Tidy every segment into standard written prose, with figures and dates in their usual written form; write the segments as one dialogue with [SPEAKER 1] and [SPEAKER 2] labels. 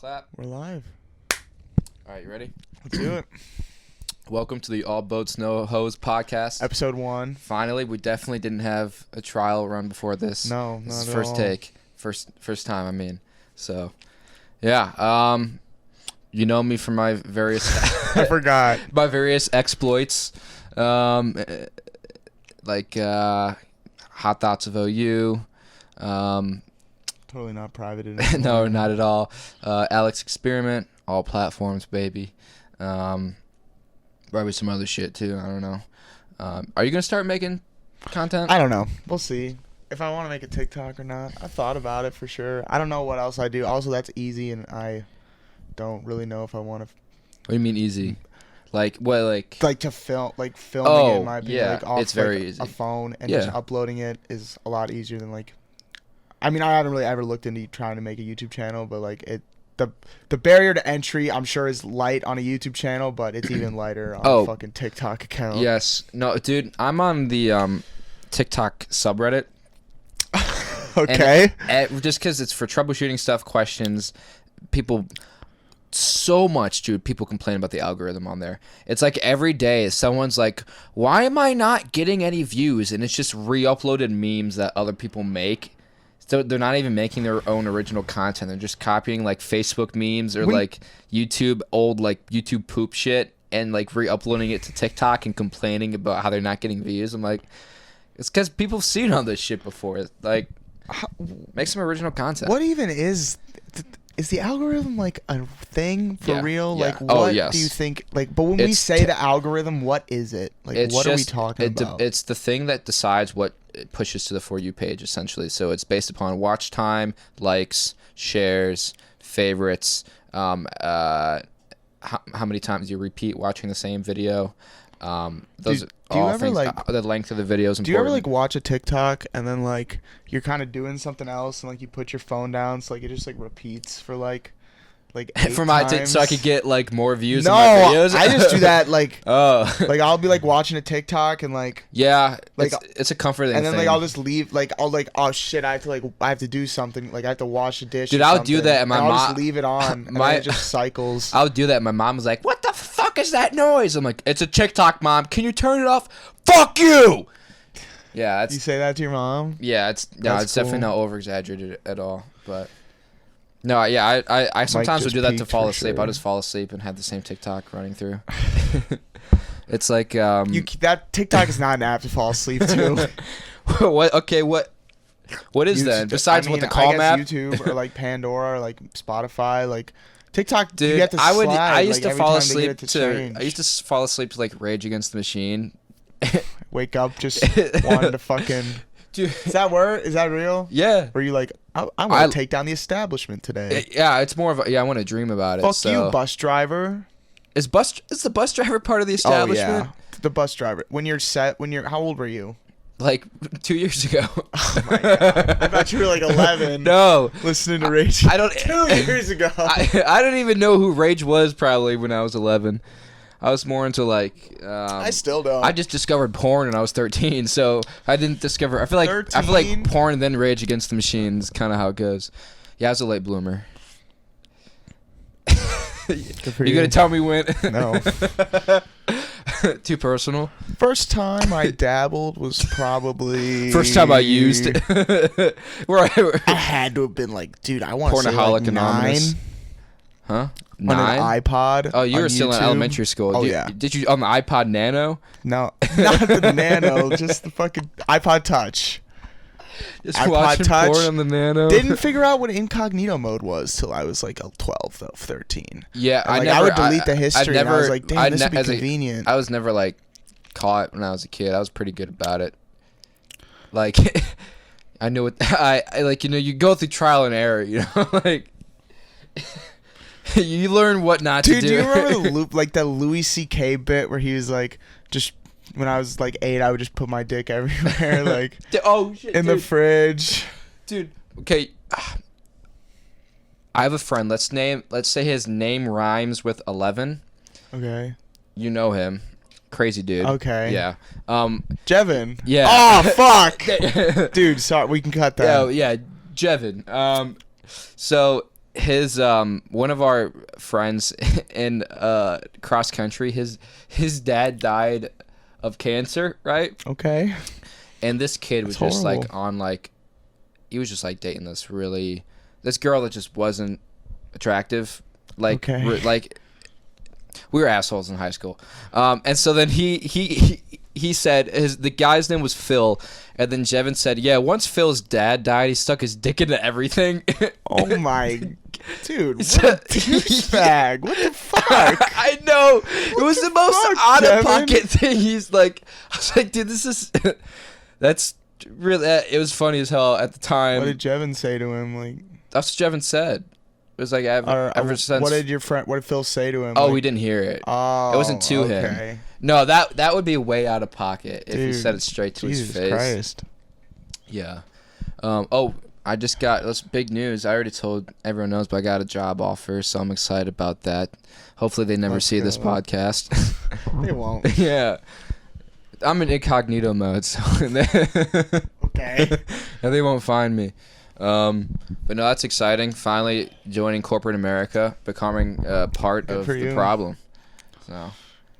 [SPEAKER 1] clap.
[SPEAKER 2] We're live.
[SPEAKER 1] All right, you ready?
[SPEAKER 2] Let's do it.
[SPEAKER 1] Welcome to the All Boats No Hose podcast.
[SPEAKER 2] Episode 1.
[SPEAKER 1] Finally, we definitely didn't have a trial run before this.
[SPEAKER 2] No,
[SPEAKER 1] this
[SPEAKER 2] not
[SPEAKER 1] is
[SPEAKER 2] at
[SPEAKER 1] first
[SPEAKER 2] all.
[SPEAKER 1] take, first time. I mean, so yeah. You know me from my various
[SPEAKER 2] I forgot.
[SPEAKER 1] my various exploits, like hot thoughts of OU.
[SPEAKER 2] Totally not private anymore.
[SPEAKER 1] No, not at all. Alex Experiment, all platforms, baby. Probably some other shit too. I don't know. Are you gonna start making content?
[SPEAKER 2] I don't know. We'll see. If I want to make a TikTok or not. I thought about it for sure. I don't know what else I do. Also, that's easy, and I don't really know if I want to.
[SPEAKER 1] What do you mean easy? Like what?
[SPEAKER 2] Like to film, like filming it, in my opinion,
[SPEAKER 1] yeah,
[SPEAKER 2] like off
[SPEAKER 1] it's very
[SPEAKER 2] like,
[SPEAKER 1] easy.
[SPEAKER 2] a phone and
[SPEAKER 1] Yeah.
[SPEAKER 2] just uploading it is a lot easier than like. I mean, I haven't really ever looked into trying to make a YouTube channel, but like the barrier to entry, I'm sure, is light on a YouTube channel, but it's even lighter on a fucking TikTok account.
[SPEAKER 1] Yes. No, dude, I'm on the TikTok subreddit.
[SPEAKER 2] Okay.
[SPEAKER 1] And just because it's for troubleshooting stuff, questions, people. So much, dude. People complain about the algorithm on there. It's like every day someone's like, why am I not getting any views? And it's just re-uploaded memes that other people make. So they're not even making their own original content. They're just copying like Facebook memes or like YouTube, old like YouTube poop shit, and like re-uploading it to TikTok and complaining about how they're not getting views. I'm like, it's because people have seen all this shit before. Like, make some original content.
[SPEAKER 2] What even is the algorithm like a thing for real?
[SPEAKER 1] Yeah.
[SPEAKER 2] Like, what
[SPEAKER 1] Oh, yes.
[SPEAKER 2] do you think? Like, but when we say the algorithm, what is it? Like, what are we talking about?
[SPEAKER 1] It's the thing that decides what it pushes to the For You page, essentially. So it's based upon watch time, likes, shares, favorites, how many times you repeat watching the same video. Those
[SPEAKER 2] do
[SPEAKER 1] are
[SPEAKER 2] you
[SPEAKER 1] all
[SPEAKER 2] ever,
[SPEAKER 1] things.
[SPEAKER 2] like-
[SPEAKER 1] The length of the video is important.
[SPEAKER 2] Do you ever like watch a TikTok and then like you're kind of doing something else and like you put your phone down so like it just like repeats for like 8
[SPEAKER 1] for my
[SPEAKER 2] times?
[SPEAKER 1] so I could get like more views
[SPEAKER 2] No,
[SPEAKER 1] on my videos?
[SPEAKER 2] I just do that like
[SPEAKER 1] Oh.
[SPEAKER 2] like I'll be like watching a TikTok and like
[SPEAKER 1] Yeah,
[SPEAKER 2] Like,
[SPEAKER 1] it's a comforting
[SPEAKER 2] and then
[SPEAKER 1] thing.
[SPEAKER 2] like I'll just leave like I'll like, oh shit, I have to do something, like I have to wash the dish.
[SPEAKER 1] Dude,
[SPEAKER 2] or
[SPEAKER 1] I'll do
[SPEAKER 2] something,
[SPEAKER 1] that, and my
[SPEAKER 2] I'll
[SPEAKER 1] mom-
[SPEAKER 2] just leave it on, and
[SPEAKER 1] my-
[SPEAKER 2] then it just cycles.
[SPEAKER 1] I would do that. My mom was like, "What the fuck is that noise?" I'm like, "It's a TikTok, Mom. Can you turn it off?" Fuck you. Yeah,
[SPEAKER 2] You
[SPEAKER 1] it's
[SPEAKER 2] say that to your mom?
[SPEAKER 1] it's
[SPEAKER 2] That's
[SPEAKER 1] definitely
[SPEAKER 2] cool.
[SPEAKER 1] not over exaggerated at all. But no, yeah, I sometimes would
[SPEAKER 2] just
[SPEAKER 1] do that to
[SPEAKER 2] peaked
[SPEAKER 1] fall
[SPEAKER 2] for
[SPEAKER 1] asleep.
[SPEAKER 2] sure.
[SPEAKER 1] I'll just fall asleep and have the same TikTok running through. It's like
[SPEAKER 2] That TikTok is not an app to fall asleep to.
[SPEAKER 1] what? Okay, what is that besides what the
[SPEAKER 2] I
[SPEAKER 1] call
[SPEAKER 2] guess
[SPEAKER 1] map?
[SPEAKER 2] YouTube or like Pandora or like Spotify, like TikTok.
[SPEAKER 1] Dude,
[SPEAKER 2] you get to
[SPEAKER 1] I
[SPEAKER 2] slide,
[SPEAKER 1] used
[SPEAKER 2] like,
[SPEAKER 1] to
[SPEAKER 2] every
[SPEAKER 1] fall
[SPEAKER 2] time they
[SPEAKER 1] asleep
[SPEAKER 2] get it
[SPEAKER 1] to.
[SPEAKER 2] change.
[SPEAKER 1] I used to fall asleep to like Rage Against the Machine.
[SPEAKER 2] Wake up just wanting to fucking.
[SPEAKER 1] Dude,
[SPEAKER 2] Is that real?
[SPEAKER 1] yeah.
[SPEAKER 2] Or you like, I
[SPEAKER 1] I-
[SPEAKER 2] want to take down the establishment today.
[SPEAKER 1] Yeah, it's more of a, I want to dream about it.
[SPEAKER 2] Fuck
[SPEAKER 1] so.
[SPEAKER 2] you, bus driver.
[SPEAKER 1] Is the bus driver part of the
[SPEAKER 2] Oh
[SPEAKER 1] establishment?
[SPEAKER 2] yeah, the bus driver. How old were you?
[SPEAKER 1] Like 2 years ago.
[SPEAKER 2] Oh my god! I thought you were like 11.
[SPEAKER 1] No,
[SPEAKER 2] Listening to Rage.
[SPEAKER 1] I don't.
[SPEAKER 2] 2 years ago.
[SPEAKER 1] I don't even know who Rage was probably when I was 11. I was more into like.
[SPEAKER 2] I still don't.
[SPEAKER 1] I just discovered porn when I was 13, so I didn't discover. I feel like
[SPEAKER 2] 13?
[SPEAKER 1] porn and then Rage Against the Machine is kind of how it goes. Yeah, I was a late bloomer. You gonna tell me when?
[SPEAKER 2] No.
[SPEAKER 1] Too personal.
[SPEAKER 2] First time I dabbled was probably.
[SPEAKER 1] First time I used it.
[SPEAKER 2] I had to have been like, dude, I want to say
[SPEAKER 1] Pornaholic
[SPEAKER 2] like 9
[SPEAKER 1] Anonymous. Huh?
[SPEAKER 2] on
[SPEAKER 1] 9?
[SPEAKER 2] an iPod.
[SPEAKER 1] Oh, you
[SPEAKER 2] on
[SPEAKER 1] were still in
[SPEAKER 2] YouTube.
[SPEAKER 1] elementary school.
[SPEAKER 2] Oh, yeah.
[SPEAKER 1] Did you on the iPod Nano?
[SPEAKER 2] No, not the Nano, just the fucking iPod Touch.
[SPEAKER 1] Just
[SPEAKER 2] iPod
[SPEAKER 1] watching
[SPEAKER 2] Touch.
[SPEAKER 1] porn on the Nano.
[SPEAKER 2] Didn't figure out what incognito mode was till I was like 12, though, 13.
[SPEAKER 1] Yeah,
[SPEAKER 2] And, I would delete the history. And I was like, damn, this would be convenient.
[SPEAKER 1] I was never like caught when I was a kid. I was pretty good about it. Like, I knew what I like. You know, you go through trial and error. You know, like. You learn what not to do.
[SPEAKER 2] Dude, do you remember the loop, like that Louis C.K. bit where he was like, just when I was like 8, I would just put my dick everywhere, like
[SPEAKER 1] oh shit,
[SPEAKER 2] in the fridge.
[SPEAKER 1] Dude, okay. I have a friend. Let's say his name rhymes with 11.
[SPEAKER 2] Okay.
[SPEAKER 1] You know him. Crazy dude.
[SPEAKER 2] Okay.
[SPEAKER 1] Yeah.
[SPEAKER 2] Jevin.
[SPEAKER 1] Yeah.
[SPEAKER 2] Oh fuck. Dude, sorry, we can cut that.
[SPEAKER 1] Yeah, Jevin. So his one of our friends in cross country, his dad died of cancer, right?
[SPEAKER 2] Okay.
[SPEAKER 1] And this kid was
[SPEAKER 2] That's
[SPEAKER 1] just
[SPEAKER 2] horrible.
[SPEAKER 1] like on like, he was just like dating this girl that just wasn't attractive, like
[SPEAKER 2] Okay.
[SPEAKER 1] like we were assholes in high school, and so then he said the guy's name was Phil, and then Jevin said, yeah, once Phil's dad died, he stuck his dick into everything.
[SPEAKER 2] Oh my, dude, what
[SPEAKER 1] So-
[SPEAKER 2] a douchebag! What the fuck?
[SPEAKER 1] I know, it was the most
[SPEAKER 2] fuck,
[SPEAKER 1] out of
[SPEAKER 2] Jevin?
[SPEAKER 1] pocket thing. He's like, I was like, dude, this is that's really, it was funny as hell at the time.
[SPEAKER 2] What did Jevin say to him? Like,
[SPEAKER 1] That's what Jevin said. It was like ever since.
[SPEAKER 2] what did Phil say to him?
[SPEAKER 1] Oh,
[SPEAKER 2] like,
[SPEAKER 1] we didn't hear it.
[SPEAKER 2] Oh,
[SPEAKER 1] It wasn't to him.
[SPEAKER 2] okay.
[SPEAKER 1] No, that would be way out of pocket if he
[SPEAKER 2] Dude,
[SPEAKER 1] said it straight to
[SPEAKER 2] Jesus
[SPEAKER 1] his face.
[SPEAKER 2] Christ.
[SPEAKER 1] Yeah. Oh, I just got, that's big news. I already told everyone knows, but I got a job offer, so I'm excited about that. Hopefully they never
[SPEAKER 2] Let's
[SPEAKER 1] see this
[SPEAKER 2] go.
[SPEAKER 1] podcast.
[SPEAKER 2] They won't.
[SPEAKER 1] Yeah. I'm in incognito mode, so
[SPEAKER 2] Okay.
[SPEAKER 1] and they won't find me. But no, that's exciting. Finally joining corporate America, becoming part
[SPEAKER 2] Good
[SPEAKER 1] of
[SPEAKER 2] for
[SPEAKER 1] the
[SPEAKER 2] you.
[SPEAKER 1] problem. So,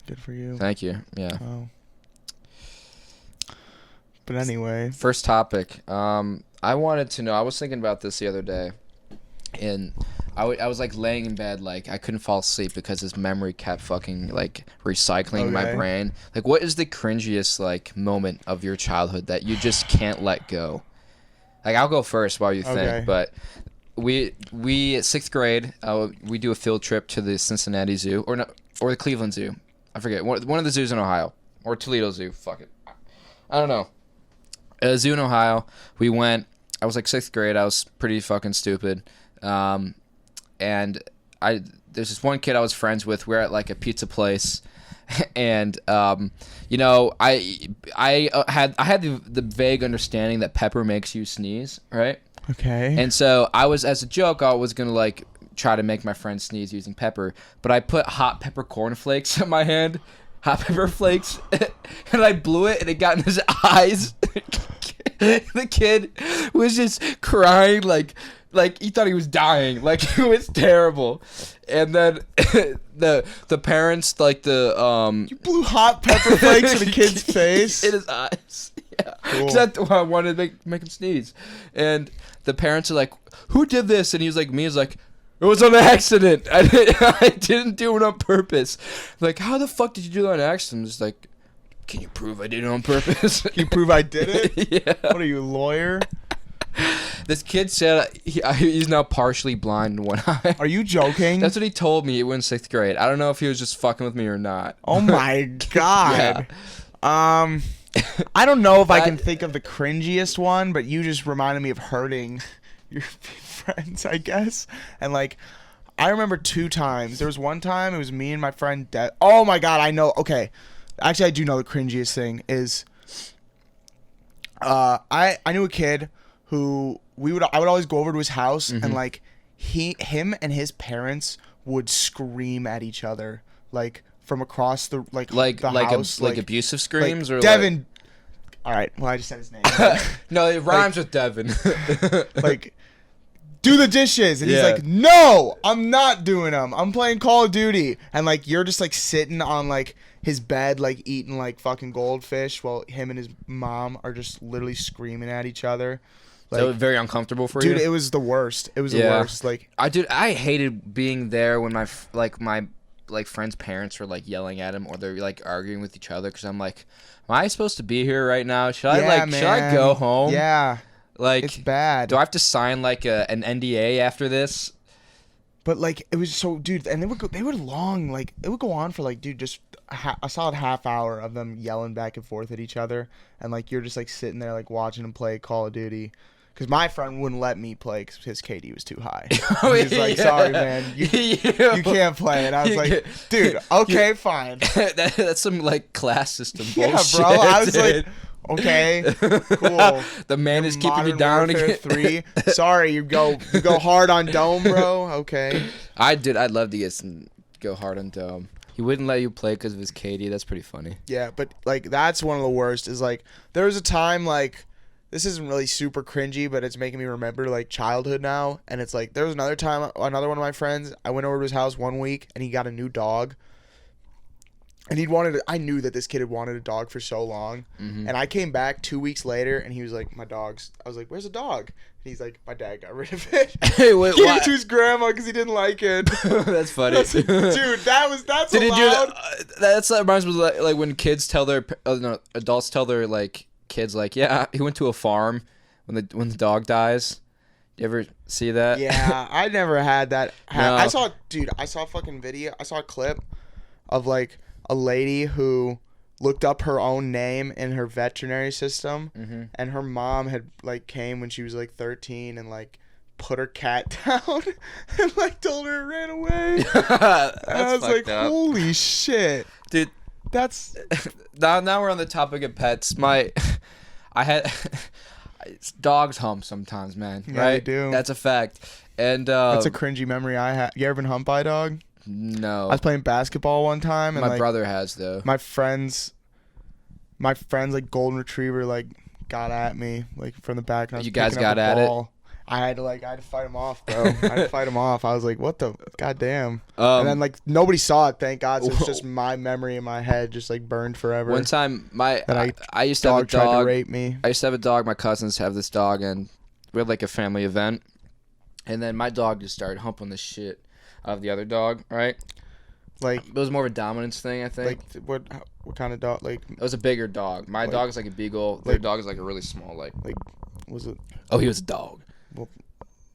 [SPEAKER 2] Good for you.
[SPEAKER 1] thank you. Yeah.
[SPEAKER 2] Oh. But anyway,
[SPEAKER 1] First topic. I wanted to know. I was thinking about this the other day, and I was like laying in bed, like I couldn't fall asleep because this memory kept fucking like recycling in my
[SPEAKER 2] Okay.
[SPEAKER 1] brain. Like, what is the cringiest like moment of your childhood that you just can't let go? Like, I'll go first while you think.
[SPEAKER 2] Okay.
[SPEAKER 1] But we at 6th grade, we do a field trip to the Cincinnati Zoo or the Cleveland Zoo. I forget, one of the zoos in Ohio, or Toledo Zoo. Fuck it, I don't know. A zoo in Ohio. We went. I was like 6th grade. I was pretty fucking stupid. And there's this one kid I was friends with. We're at like a pizza place, and you know, I had the vague understanding that pepper makes you sneeze, right?
[SPEAKER 2] okay.
[SPEAKER 1] And so I was, as a joke, I was gonna like try to make my friend sneeze using pepper, but I put hot pepper cornflakes in my hand, hot pepper flakes, and I blew it, and it got in his eyes. The kid was just crying like he thought he was dying. Like, it was terrible. And then the parents, like
[SPEAKER 2] You blew hot pepper flakes in the kid's face.
[SPEAKER 1] in his eyes. Yeah,
[SPEAKER 2] Cool.
[SPEAKER 1] because I wanted to make him sneeze. And the parents are like, "Who did this?" And he was like, "Me." Is like, "It was an accident. I didn't do it on purpose." Like, how the fuck did you do that on accident? I'm just like, can you prove I did it on purpose?
[SPEAKER 2] Can you prove I did it?
[SPEAKER 1] Yeah.
[SPEAKER 2] What are you, lawyer?
[SPEAKER 1] This kid said he's now partially blind in one eye.
[SPEAKER 2] Are you joking?
[SPEAKER 1] That's what he told me in 6th grade. I don't know if he was just fucking with me or not.
[SPEAKER 2] Oh my god. I don't know if I can think of the cringiest one, but you just reminded me of hurting your friends, I guess. And like, I remember 2 times. There was one time it was me and my friend. Oh my god, I know. Okay, actually, I do know the cringiest thing is. I knew a kid who I would always go over to his house and like him and his parents would scream at each other like from across the the house,
[SPEAKER 1] like abusive screams, or
[SPEAKER 2] Devin. All right, well, I just said his name.
[SPEAKER 1] No, it rhymes with Devin.
[SPEAKER 2] Like, do the dishes, and he's
[SPEAKER 1] Yeah.
[SPEAKER 2] like, no, I'm not doing them. I'm playing Call of Duty, and like you're just like sitting on like his bed, like eating like fucking goldfish, while him and his mom are just literally screaming at each other. Like,
[SPEAKER 1] That was very uncomfortable for
[SPEAKER 2] dude,
[SPEAKER 1] you.
[SPEAKER 2] it was the worst. It was the
[SPEAKER 1] Yeah.
[SPEAKER 2] worst. Like,
[SPEAKER 1] I hated being there when my friends' parents were like yelling at him, or they're like arguing with each other, because I'm like, am I supposed to be here right now? Should I should I go home?
[SPEAKER 2] Yeah,
[SPEAKER 1] Like,
[SPEAKER 2] it's bad.
[SPEAKER 1] do I have to sign like an NDA after this?
[SPEAKER 2] But like it was so, dude, and they were long. Like it would go on for like, dude, just a solid half hour of them yelling back and forth at each other, and like you're just like sitting there like watching them play Call of Duty. Because my friend wouldn't let me play because his KD was too high.
[SPEAKER 1] Oh,
[SPEAKER 2] He's like,
[SPEAKER 1] yeah.
[SPEAKER 2] sorry, man, you can't play. And I was like, dude, okay, fine.
[SPEAKER 1] That's some like class system
[SPEAKER 2] Yeah,
[SPEAKER 1] bullshit.
[SPEAKER 2] bro. I was like,
[SPEAKER 1] dude.
[SPEAKER 2] okay, cool.
[SPEAKER 1] The man is keeping
[SPEAKER 2] Modern
[SPEAKER 1] you down
[SPEAKER 2] Warfare
[SPEAKER 1] again.
[SPEAKER 2] 3. Sorry, you go hard on Dome, bro. Okay.
[SPEAKER 1] I'd love to go hard on Dome. He wouldn't let you play because of his KD. That's pretty funny.
[SPEAKER 2] Yeah, but like that's one of the worst. Is like there was a time like this isn't really super cringy, but it's making me remember like childhood now. And it's like there was another time, another one of my friends, I went over to his house one week and he got a new dog. And I knew that this kid had wanted a dog for so long.
[SPEAKER 1] Mm-hmm.
[SPEAKER 2] And I came back 2 weeks later and he was like, I was like, where's the dog? And he's like, my dad got rid of it.
[SPEAKER 1] Hey, wait,
[SPEAKER 2] Gave
[SPEAKER 1] what?
[SPEAKER 2] it to his grandma because he didn't like it.
[SPEAKER 1] That's funny.
[SPEAKER 2] Dude, that's
[SPEAKER 1] Did he do
[SPEAKER 2] allowed.
[SPEAKER 1] that? That reminds me of like when kids tell their no, adults tell their like kids like, yeah, he went to a farm when the dog dies. You ever see that?
[SPEAKER 2] Yeah, I never had that.
[SPEAKER 1] No.
[SPEAKER 2] I saw a fucking video. I saw a clip of like a lady who looked up her own name in her veterinary system, and her mom had like came when she was like 13 and like put her cat down and like told her it ran away. And I was like,
[SPEAKER 1] up.
[SPEAKER 2] holy shit,
[SPEAKER 1] Dude.
[SPEAKER 2] that's
[SPEAKER 1] Now we're on the topic of pets. I had dogs hump sometimes, man.
[SPEAKER 2] Yeah,
[SPEAKER 1] right?
[SPEAKER 2] they do.
[SPEAKER 1] That's a fact. And
[SPEAKER 2] that's a cringy memory I had. You ever been humped by a dog?
[SPEAKER 1] no.
[SPEAKER 2] I was playing basketball one time, and
[SPEAKER 1] My
[SPEAKER 2] like,
[SPEAKER 1] brother has though.
[SPEAKER 2] my friends like golden retriever like got at me like from the back. And I was
[SPEAKER 1] You guys
[SPEAKER 2] picking up
[SPEAKER 1] got
[SPEAKER 2] a
[SPEAKER 1] at it?
[SPEAKER 2] ball. I had to fight him off, bro. I had to fight him off. I was like, what the goddamn. And then like nobody saw it, thank God. So it's just my memory in my head, just like burned forever.
[SPEAKER 1] One time,
[SPEAKER 2] That
[SPEAKER 1] I used to have a
[SPEAKER 2] dog tried to
[SPEAKER 1] dog.
[SPEAKER 2] rape me.
[SPEAKER 1] I used to have a dog. My cousins have this dog, and we had like a family event. And then my dog just started humping the shit out of the other dog. Right?
[SPEAKER 2] Like
[SPEAKER 1] It was more of a dominance thing, I think.
[SPEAKER 2] what kind of dog? Like
[SPEAKER 1] It was a bigger dog. My dog is like a beagle. Their dog is like a really small, like.
[SPEAKER 2] was it?
[SPEAKER 1] Oh, he was a dog.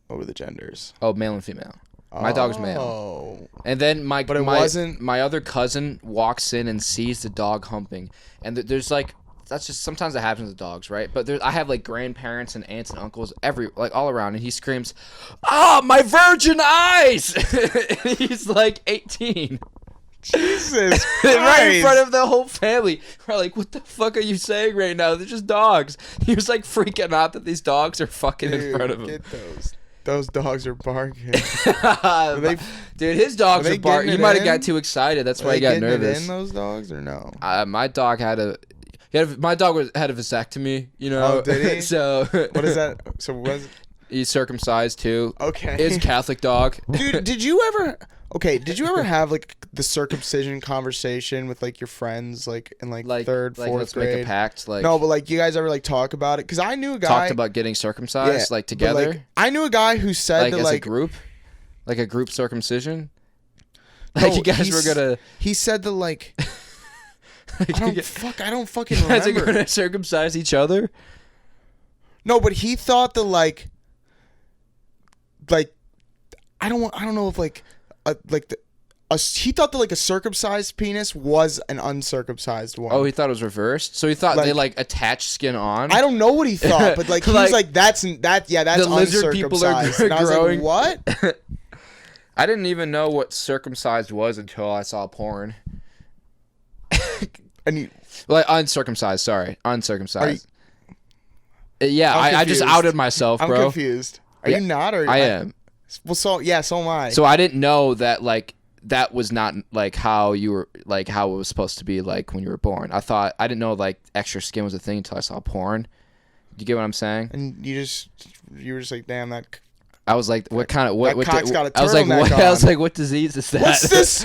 [SPEAKER 2] What were the genders?
[SPEAKER 1] Oh, male and female. My dog's male.
[SPEAKER 2] Oh.
[SPEAKER 1] And then my
[SPEAKER 2] wasn't-
[SPEAKER 1] my other cousin walks in and sees the dog humping, and there's like that's just sometimes that happens with dogs, right? But I have like grandparents and aunts and uncles all around, and he screams, "Ah, my virgin eyes!" And he's like 18.
[SPEAKER 2] Jesus Christ.
[SPEAKER 1] Right in front of the whole family. We're like, what the fuck are you saying right now? They're just dogs. He was like freaking out that these dogs are fucking in front of him.
[SPEAKER 2] Get those. Those dogs are barking.
[SPEAKER 1] Dude, his dogs
[SPEAKER 2] they
[SPEAKER 1] are barking.
[SPEAKER 2] getting
[SPEAKER 1] He
[SPEAKER 2] it
[SPEAKER 1] might have
[SPEAKER 2] in?
[SPEAKER 1] got too excited. That's why he
[SPEAKER 2] Are
[SPEAKER 1] got
[SPEAKER 2] they getting
[SPEAKER 1] nervous.
[SPEAKER 2] it in those dogs or no?
[SPEAKER 1] My dog had a vasectomy, you know.
[SPEAKER 2] Oh, did he?
[SPEAKER 1] So
[SPEAKER 2] What is that? So what is?
[SPEAKER 1] he's circumcised too.
[SPEAKER 2] Okay.
[SPEAKER 1] It's a Catholic dog.
[SPEAKER 2] Dude, did you ever have like the circumcision conversation with like your friends like in like third, fourth
[SPEAKER 1] let's
[SPEAKER 2] grade?
[SPEAKER 1] make a pact. Like
[SPEAKER 2] No, but like you guys ever like talk about it? Because I knew a guy
[SPEAKER 1] talked about getting circumcised, like
[SPEAKER 2] but,
[SPEAKER 1] together,
[SPEAKER 2] like, I knew a guy who said
[SPEAKER 1] like
[SPEAKER 2] that
[SPEAKER 1] as
[SPEAKER 2] like
[SPEAKER 1] a group, like a group circumcision.
[SPEAKER 2] No,
[SPEAKER 1] Like you guys were gonna.
[SPEAKER 2] He said that like
[SPEAKER 1] Like,
[SPEAKER 2] I don't fucking
[SPEAKER 1] you guys are
[SPEAKER 2] remember.
[SPEAKER 1] gonna circumcise each other.
[SPEAKER 2] No, but he thought that like I don't know if he thought that like a circumcised penis was an uncircumcised one.
[SPEAKER 1] Oh, he thought it was reversed. So he thought they like attached skin on.
[SPEAKER 2] I don't know what he thought, but like he was like that's
[SPEAKER 1] the
[SPEAKER 2] uncircumcised.
[SPEAKER 1] lizard people are
[SPEAKER 2] And I was
[SPEAKER 1] growing.
[SPEAKER 2] like, what?
[SPEAKER 1] I didn't even know what circumcised was until I saw porn.
[SPEAKER 2] And you,
[SPEAKER 1] Like uncircumcised, sorry, uncircumcised. Yeah,
[SPEAKER 2] I'm
[SPEAKER 1] I just
[SPEAKER 2] confused.
[SPEAKER 1] outed myself,
[SPEAKER 2] I'm
[SPEAKER 1] bro.
[SPEAKER 2] confused. Are you not? Or
[SPEAKER 1] I am.
[SPEAKER 2] Well, so am I.
[SPEAKER 1] So I didn't know that like that was not like how you were like how it was supposed to be like when you were born. I didn't know like extra skin was a thing until I saw porn. Do you get what I'm saying?
[SPEAKER 2] And you were just like, damn, that.
[SPEAKER 1] I was like, what kind of what?
[SPEAKER 2] That cock's got a
[SPEAKER 1] I was like,
[SPEAKER 2] turtleneck
[SPEAKER 1] what?
[SPEAKER 2] on.
[SPEAKER 1] I was like, what disease is that?
[SPEAKER 2] What's this?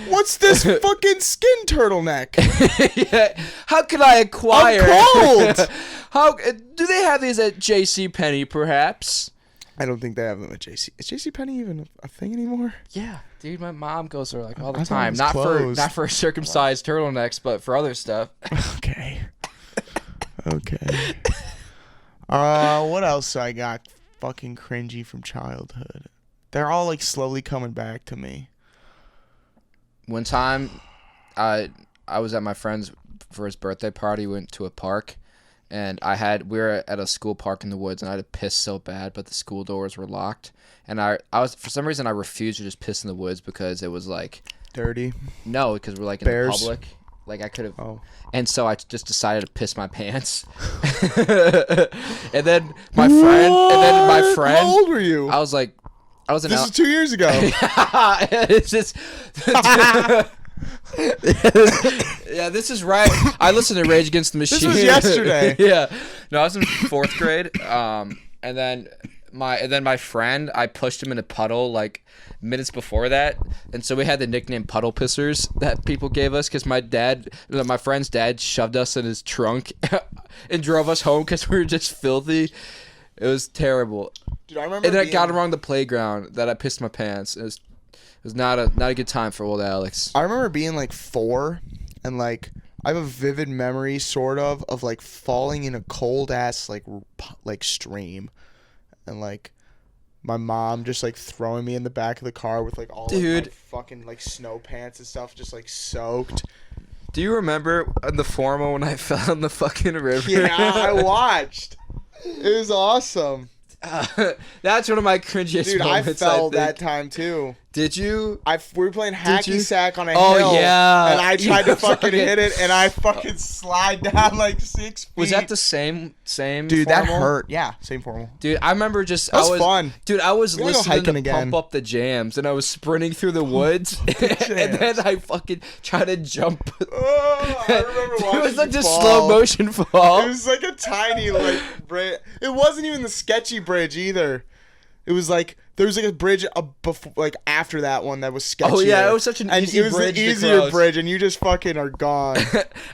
[SPEAKER 2] What's this fucking skin turtleneck?
[SPEAKER 1] Yeah. How can I acquire?
[SPEAKER 2] I'm cold.
[SPEAKER 1] How do they have these at J.C. Penney? Perhaps.
[SPEAKER 2] I don't think they have them at JC. Is JCPenney even a thing anymore?
[SPEAKER 1] Yeah, dude, my mom goes there like all the
[SPEAKER 2] I thought it
[SPEAKER 1] time.
[SPEAKER 2] was
[SPEAKER 1] Not
[SPEAKER 2] closed.
[SPEAKER 1] for circumcised turtlenecks, but for other stuff.
[SPEAKER 2] Okay. Okay. What else I got fucking cringy from childhood? They're all like slowly coming back to me.
[SPEAKER 1] One time, I was at my friend's for his birthday party. We went to a park, and we were at a school park in the woods, and I had to piss so bad, but the school doors were locked. And I was for some reason I refused to just piss in the woods because it was like
[SPEAKER 2] Dirty.
[SPEAKER 1] no, because we're like in
[SPEAKER 2] Bears.
[SPEAKER 1] the public. Like I could have,
[SPEAKER 2] Oh.
[SPEAKER 1] and so I just decided to piss my pants. and then my friend.
[SPEAKER 2] How old were you?
[SPEAKER 1] I was like, I was in.
[SPEAKER 2] This is 2 years ago.
[SPEAKER 1] It's just. Yeah, this is right. I listened to Rage Against the Machine.
[SPEAKER 2] was yesterday.
[SPEAKER 1] Yeah, No, I was in 4th grade. And then my friend, I pushed him in a puddle like minutes before that, and so we had the nickname Puddle Pissers that people gave us because my friend's dad shoved us in his trunk and drove us home because we were just filthy. It was terrible.
[SPEAKER 2] Dude, I remember.
[SPEAKER 1] And then I got around the playground that I pissed my pants. It was not a good time for old Alex.
[SPEAKER 2] I remember being like 4, and like I have a vivid memory, sort of like falling in a cold ass like stream, and like my mom just like throwing me in the back of the car with like all of my fucking like snow pants and stuff just like soaked.
[SPEAKER 1] Do you remember in the formal when I fell in the fucking river?
[SPEAKER 2] Yeah, I watched. It was awesome.
[SPEAKER 1] That's one of my cringiest moments.
[SPEAKER 2] Dude, I fell that time too.
[SPEAKER 1] Did you?
[SPEAKER 2] We were playing hacky sack on a
[SPEAKER 1] hill.
[SPEAKER 2] Oh
[SPEAKER 1] Yeah.
[SPEAKER 2] And I tried to fucking hit it, and I fucking slide down like 6 feet.
[SPEAKER 1] Was that the same?
[SPEAKER 2] Dude,
[SPEAKER 1] formal?
[SPEAKER 2] that hurt. Yeah, same formal.
[SPEAKER 1] Dude, I remember just
[SPEAKER 2] that was fun.
[SPEAKER 1] Dude, I was listening to
[SPEAKER 2] again.
[SPEAKER 1] Pump Up the Jams, and I was sprinting through the woods, and then I fucking tried to jump.
[SPEAKER 2] Oh, I remember watching.
[SPEAKER 1] It was like a slow motion fall.
[SPEAKER 2] It was like a tiny like bridge. It wasn't even the sketchy bridge either. It was like there was like a bridge before, like after that one that was sketchy.
[SPEAKER 1] Oh yeah, it was such an easy bridge.
[SPEAKER 2] It was an easier bridge, and you just fucking are gone.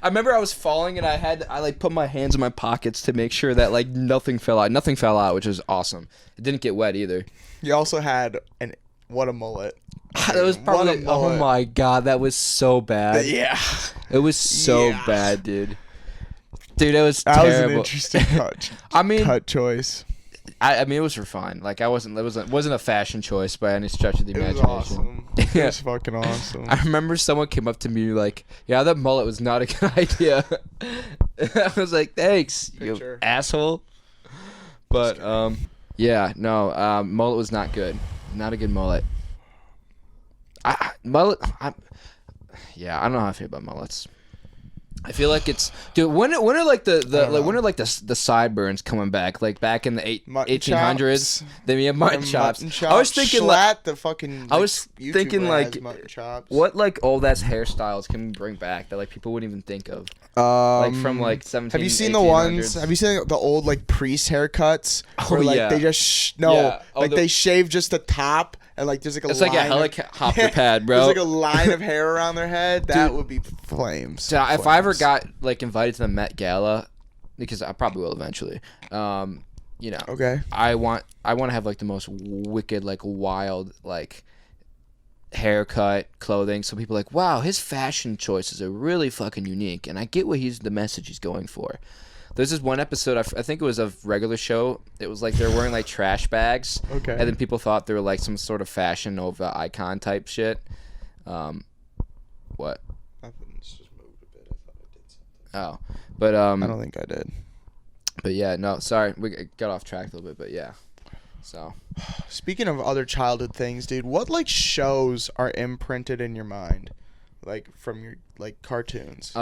[SPEAKER 1] I remember I was falling, and I like put my hands in my pockets to make sure that like nothing fell out. Nothing fell out, which was awesome. It didn't get wet either.
[SPEAKER 2] You also had what a mullet.
[SPEAKER 1] That was probably oh my god, that was so bad.
[SPEAKER 2] Yeah,
[SPEAKER 1] it was so bad, dude. Dude, it was terrible.
[SPEAKER 2] That was an interesting cut choice.
[SPEAKER 1] I mean, it was for fun. Like, it wasn't a fashion choice by any stretch of the imagination.
[SPEAKER 2] It was awesome. It was fucking awesome.
[SPEAKER 1] I remember someone came up to me like, "Yeah, that mullet was not a good idea." I was like, "Thanks, you asshole." But yeah, no, mullet was not good. Not a good mullet. I don't know how I feel about mullets. I feel like it's dude. When are like the sideburns coming back? Like back in the 1800s, they have mutton chops. I was thinking like
[SPEAKER 2] the fucking.
[SPEAKER 1] I was thinking like what like old ass hairstyles can we bring back that like people wouldn't even think of. Like from like 17.
[SPEAKER 2] Have you seen
[SPEAKER 1] 1800s.
[SPEAKER 2] the ones? Have you seen like, the old like priest haircuts? Where, like, they just they shave just the top. And like there's like
[SPEAKER 1] it's like a helicopter pad, bro.
[SPEAKER 2] There's like a line of hair around their head. That would be flames.
[SPEAKER 1] So if I ever got like invited to the Met Gala, because I probably will eventually, you know.
[SPEAKER 2] Okay.
[SPEAKER 1] I want to have like the most wicked, like wild, like haircut, clothing. So people are like, wow, his fashion choices are really fucking unique, and I get what the message he's going for. There's this one episode, I think it was a regular show. It was like they were wearing like trash bags.
[SPEAKER 2] Okay.
[SPEAKER 1] And then people thought they were like some sort of Fashion Nova icon type shit. What?
[SPEAKER 2] Nothing's just moved a bit. I thought I did something.
[SPEAKER 1] Oh. But
[SPEAKER 2] I don't think I did.
[SPEAKER 1] But yeah, no, sorry. We got off track a little bit, but yeah. So.
[SPEAKER 2] Speaking of other childhood things, dude, what like shows are imprinted in your mind? Like from your like cartoons?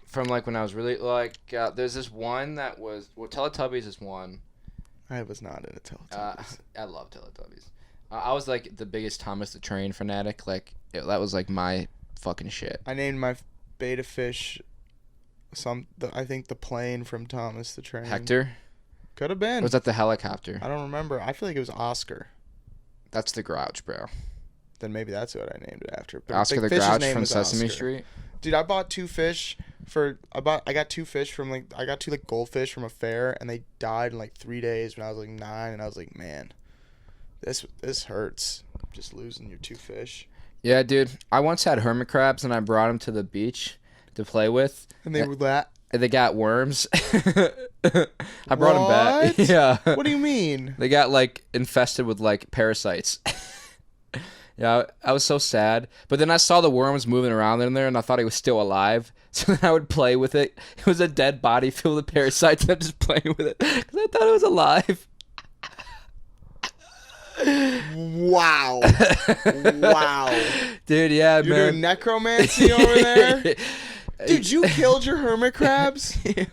[SPEAKER 1] From like when I was really like, there's this one that was Teletubbies is one.
[SPEAKER 2] I was not in a Teletubbies.
[SPEAKER 1] I love Teletubbies. I was like the biggest Thomas the Train fanatic. Like that was like my fucking shit.
[SPEAKER 2] I named my beta fish I think the plane from Thomas the Train.
[SPEAKER 1] Hector.
[SPEAKER 2] Could have been.
[SPEAKER 1] Or was that the helicopter?
[SPEAKER 2] I don't remember. I feel like it was Oscar.
[SPEAKER 1] That's the Grouch, bro.
[SPEAKER 2] Then maybe that's what I named it after. But
[SPEAKER 1] Oscar the Grouch from Sesame Street.
[SPEAKER 2] Dude, I bought two fish I got two goldfish from a fair, and they died in like 3 days when I was like 9, and I was like, man, this hurts. Just losing your two fish.
[SPEAKER 1] Yeah, dude. I once had hermit crabs, and I brought them to the beach to play with.
[SPEAKER 2] And they were that.
[SPEAKER 1] And they got worms. I brought them back. Yeah.
[SPEAKER 2] What do you mean?
[SPEAKER 1] They got like infested with like parasites. Yeah, I was so sad. But then I saw the worms moving around in there, and I thought he was still alive. So then I would play with it. It was a dead body filled with parasites, and I'm just playing with it because I thought it was alive.
[SPEAKER 2] Wow. Wow.
[SPEAKER 1] Dude, yeah,
[SPEAKER 2] You're
[SPEAKER 1] man.
[SPEAKER 2] doing necromancy over there? Dude, you killed your hermit crabs?
[SPEAKER 1] Yeah.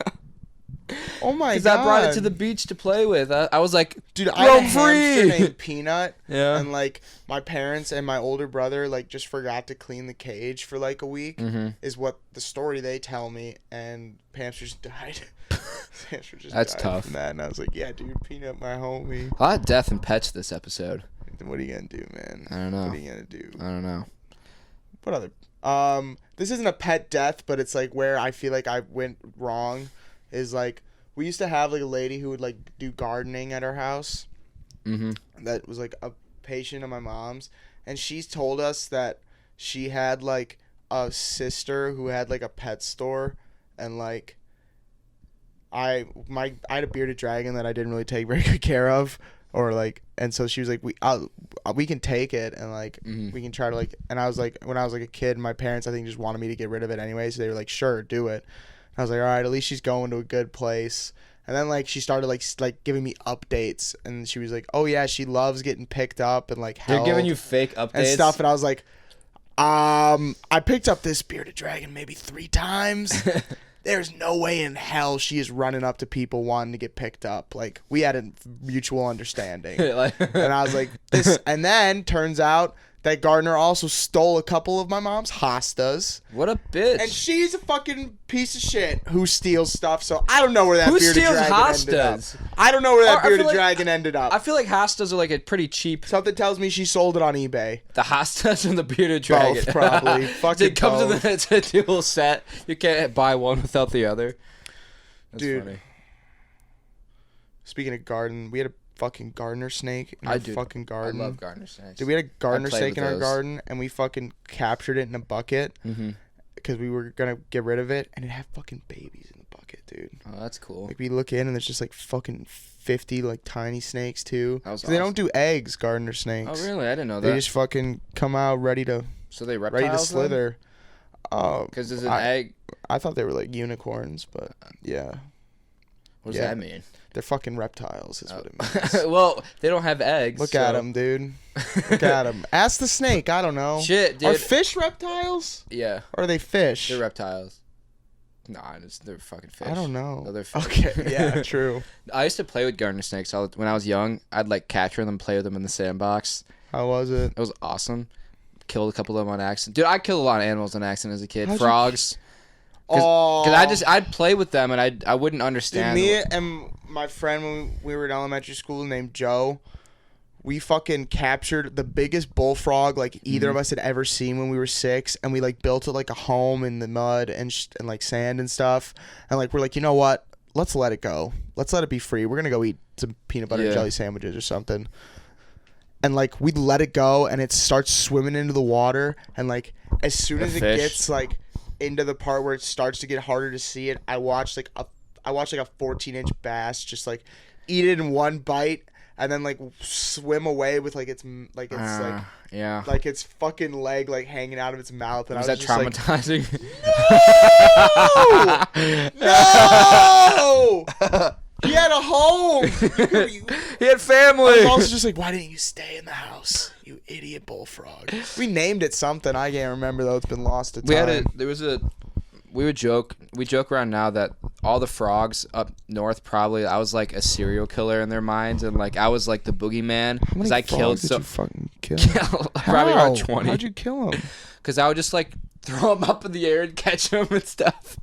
[SPEAKER 2] Oh my god!
[SPEAKER 1] Because I brought it to the beach to play with. I was like,
[SPEAKER 2] dude, I had a
[SPEAKER 1] free
[SPEAKER 2] hamster named Peanut.
[SPEAKER 1] Yeah.
[SPEAKER 2] And like my parents and my older brother like just forgot to clean the cage for like a week. Is what the story they tell me. And hamster just died. Hamster just
[SPEAKER 1] That's
[SPEAKER 2] died
[SPEAKER 1] tough.
[SPEAKER 2] from that. And I was like, yeah, dude, Peanut, my homie.
[SPEAKER 1] A lot of death and pets this episode.
[SPEAKER 2] What are you gonna do, man?
[SPEAKER 1] I don't know.
[SPEAKER 2] What are you gonna do?
[SPEAKER 1] I don't know.
[SPEAKER 2] What other? This isn't a pet death, but it's like where I feel like I went wrong. Is like we used to have like a lady who would like do gardening at our house. That was like a patient of my mom's, and she's told us that she had like a sister who had like a pet store, and like I had a bearded dragon that I didn't really take very good care of. Or like, and so she was like, we can take it and like we can try to like. And I was like, when I was like a kid, my parents I think just wanted me to get rid of it anyway, so they were like, sure, do it. And I was like, all right, at least she's going to a good place. And then like she started like giving me updates, and she was like, oh yeah, she loves getting picked up and like
[SPEAKER 1] They're giving you fake updates
[SPEAKER 2] and stuff. And I was like, I picked up this bearded dragon maybe 3 times. There's no way in hell she is running up to people wanting to get picked up. Like, we had a mutual understanding. And I was like, this. And then turns out that Gardner also stole a couple of my mom's hostas.
[SPEAKER 1] What a bitch.
[SPEAKER 2] And she's a fucking piece of shit who steals stuff. So I don't know where that bearded dragon ended up. I don't know where that bearded dragon ended up.
[SPEAKER 1] I feel like hostas are like a pretty cheap.
[SPEAKER 2] Something tells me she sold it on eBay.
[SPEAKER 1] The hostas and the bearded dragon.
[SPEAKER 2] Both, probably. Fucking
[SPEAKER 1] it comes in it's a dual set. You can't buy one without the other. That's
[SPEAKER 2] dude,
[SPEAKER 1] funny.
[SPEAKER 2] Speaking of garden, we had a fucking gardener snake in our fucking garden.
[SPEAKER 1] I love gardener snakes.
[SPEAKER 2] Dude, we had a gardener snake in our garden, and we fucking captured it in a bucket because we were gonna get rid of it, and it had fucking babies in the bucket, dude.
[SPEAKER 1] Oh, that's cool.
[SPEAKER 2] Like we look in, and there's just like fucking 50 like tiny snakes too.
[SPEAKER 1] That was
[SPEAKER 2] awesome. They don't do eggs, gardener snakes.
[SPEAKER 1] Oh really? I didn't know that.
[SPEAKER 2] They just fucking come out ready to.
[SPEAKER 1] So they reptiles.
[SPEAKER 2] Ready to slither. Oh,
[SPEAKER 1] because there's an egg.
[SPEAKER 2] I thought they were like unicorns, but yeah.
[SPEAKER 1] What does that mean?
[SPEAKER 2] They're fucking reptiles is what it means.
[SPEAKER 1] Well, they don't have eggs.
[SPEAKER 2] Look at them, dude. Look at them. Ask the snake. I don't know.
[SPEAKER 1] Shit, dude.
[SPEAKER 2] Are fish reptiles?
[SPEAKER 1] Yeah.
[SPEAKER 2] Or are they fish?
[SPEAKER 1] They're reptiles. Nah, they're fucking fish.
[SPEAKER 2] I don't know.
[SPEAKER 1] No, they're fish.
[SPEAKER 2] Okay, yeah, true.
[SPEAKER 1] I used to play with gardener snakes. When I was young, I'd like capture them, play with them in the sandbox.
[SPEAKER 2] How was it?
[SPEAKER 1] It was awesome. Killed a couple of them on accident. Dude, I killed a lot of animals on accident as a kid.
[SPEAKER 2] How'd
[SPEAKER 1] Frogs. Because I'd play with them and I wouldn't understand.
[SPEAKER 2] Dude, me and my friend when we were in elementary school named Joe, we fucking captured the biggest bullfrog like either of us had ever seen when we were 6, and we like built it like a home in the mud and like sand and stuff, and like we're like, you know what? Let's let it go. Let's let it be free. We're gonna go eat some peanut butter and jelly sandwiches or something. And like we let it go, and it starts swimming into the water, and like as soon as it gets like into the part where it starts to get harder to see it, I watched like a 14-inch bass just like eat it in one bite and then like swim away with like its like its fucking leg like hanging out of its mouth. And
[SPEAKER 1] was
[SPEAKER 2] I was
[SPEAKER 1] that
[SPEAKER 2] just
[SPEAKER 1] traumatizing?
[SPEAKER 2] Like, no. He had a home.
[SPEAKER 1] He had family.
[SPEAKER 2] I was also just like, why didn't you stay in the house, you idiot bullfrog? We named it something. I can't remember though. It's been lost to time.
[SPEAKER 1] We joke around now that all the frogs up north probably I was like a serial killer in their minds, and like I was like the boogeyman because I killed
[SPEAKER 2] did you fucking kill?
[SPEAKER 1] Probably around 20.
[SPEAKER 2] How'd you kill him?
[SPEAKER 1] Because I would just like throw them up in the air and catch them and stuff.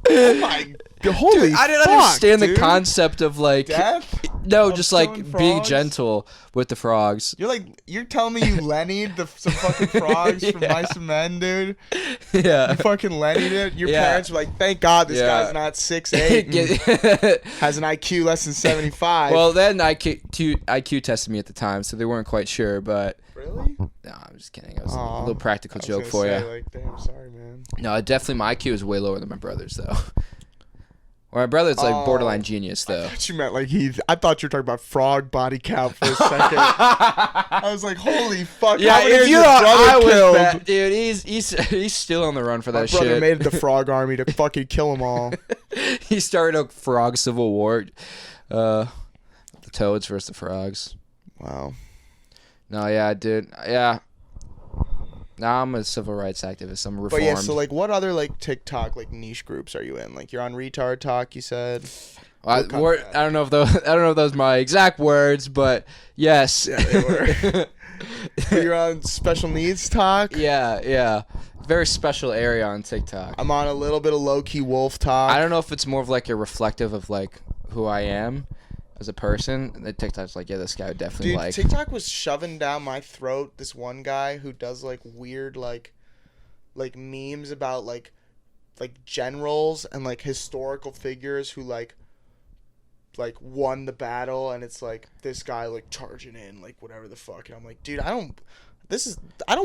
[SPEAKER 2] Oh my god! Holy
[SPEAKER 1] dude, I didn't understand the concept of like
[SPEAKER 2] death.
[SPEAKER 1] No, just like being gentle with the frogs.
[SPEAKER 2] You're telling me you Lenny'd some fucking frogs from Mice and Men, dude?
[SPEAKER 1] Yeah.
[SPEAKER 2] You fucking Lenny'd it? Your parents were like, thank God this guy's not 6'8" and has an IQ less than 75.
[SPEAKER 1] Well, then IQ tested me at the time, so they weren't quite sure, but...
[SPEAKER 2] Really?
[SPEAKER 1] No, I'm just kidding. It was a little practical joke for you.
[SPEAKER 2] Like, damn, sorry, man.
[SPEAKER 1] No, definitely my IQ is way lower than my brother's, though. Or my brother's like borderline genius, though.
[SPEAKER 2] I thought you meant like I thought you were talking about frog body count for a second. I was like, holy fuck!
[SPEAKER 1] Yeah, if you thought I was bad, dude, he's still on the run for that shit.
[SPEAKER 2] My brother made it the frog army to fucking kill them all.
[SPEAKER 1] He started a frog civil war. The toads versus the frogs.
[SPEAKER 2] Wow.
[SPEAKER 1] No, yeah, dude, yeah. Now I'm a civil rights activist. I'm reformed.
[SPEAKER 2] But yeah, so like, what other like TikTok like niche groups are you in? Like, you're on Retard Talk, you said.
[SPEAKER 1] I don't know if those are my exact words, but yes.
[SPEAKER 2] Yeah, they were. You're on Special Needs Talk.
[SPEAKER 1] Yeah. Very special area on TikTok.
[SPEAKER 2] I'm on a little bit of low key Wolf Talk.
[SPEAKER 1] I don't know if it's more of like a reflective of like who I am as a person. The TikTok's like, yeah, this guy would definitely
[SPEAKER 2] Dude,
[SPEAKER 1] like.
[SPEAKER 2] TikTok was shoving down my throat this one guy who does like weird like memes about like generals and like historical figures who like won the battle, and it's like this guy like charging in like whatever the fuck, and I'm like, dude, I don't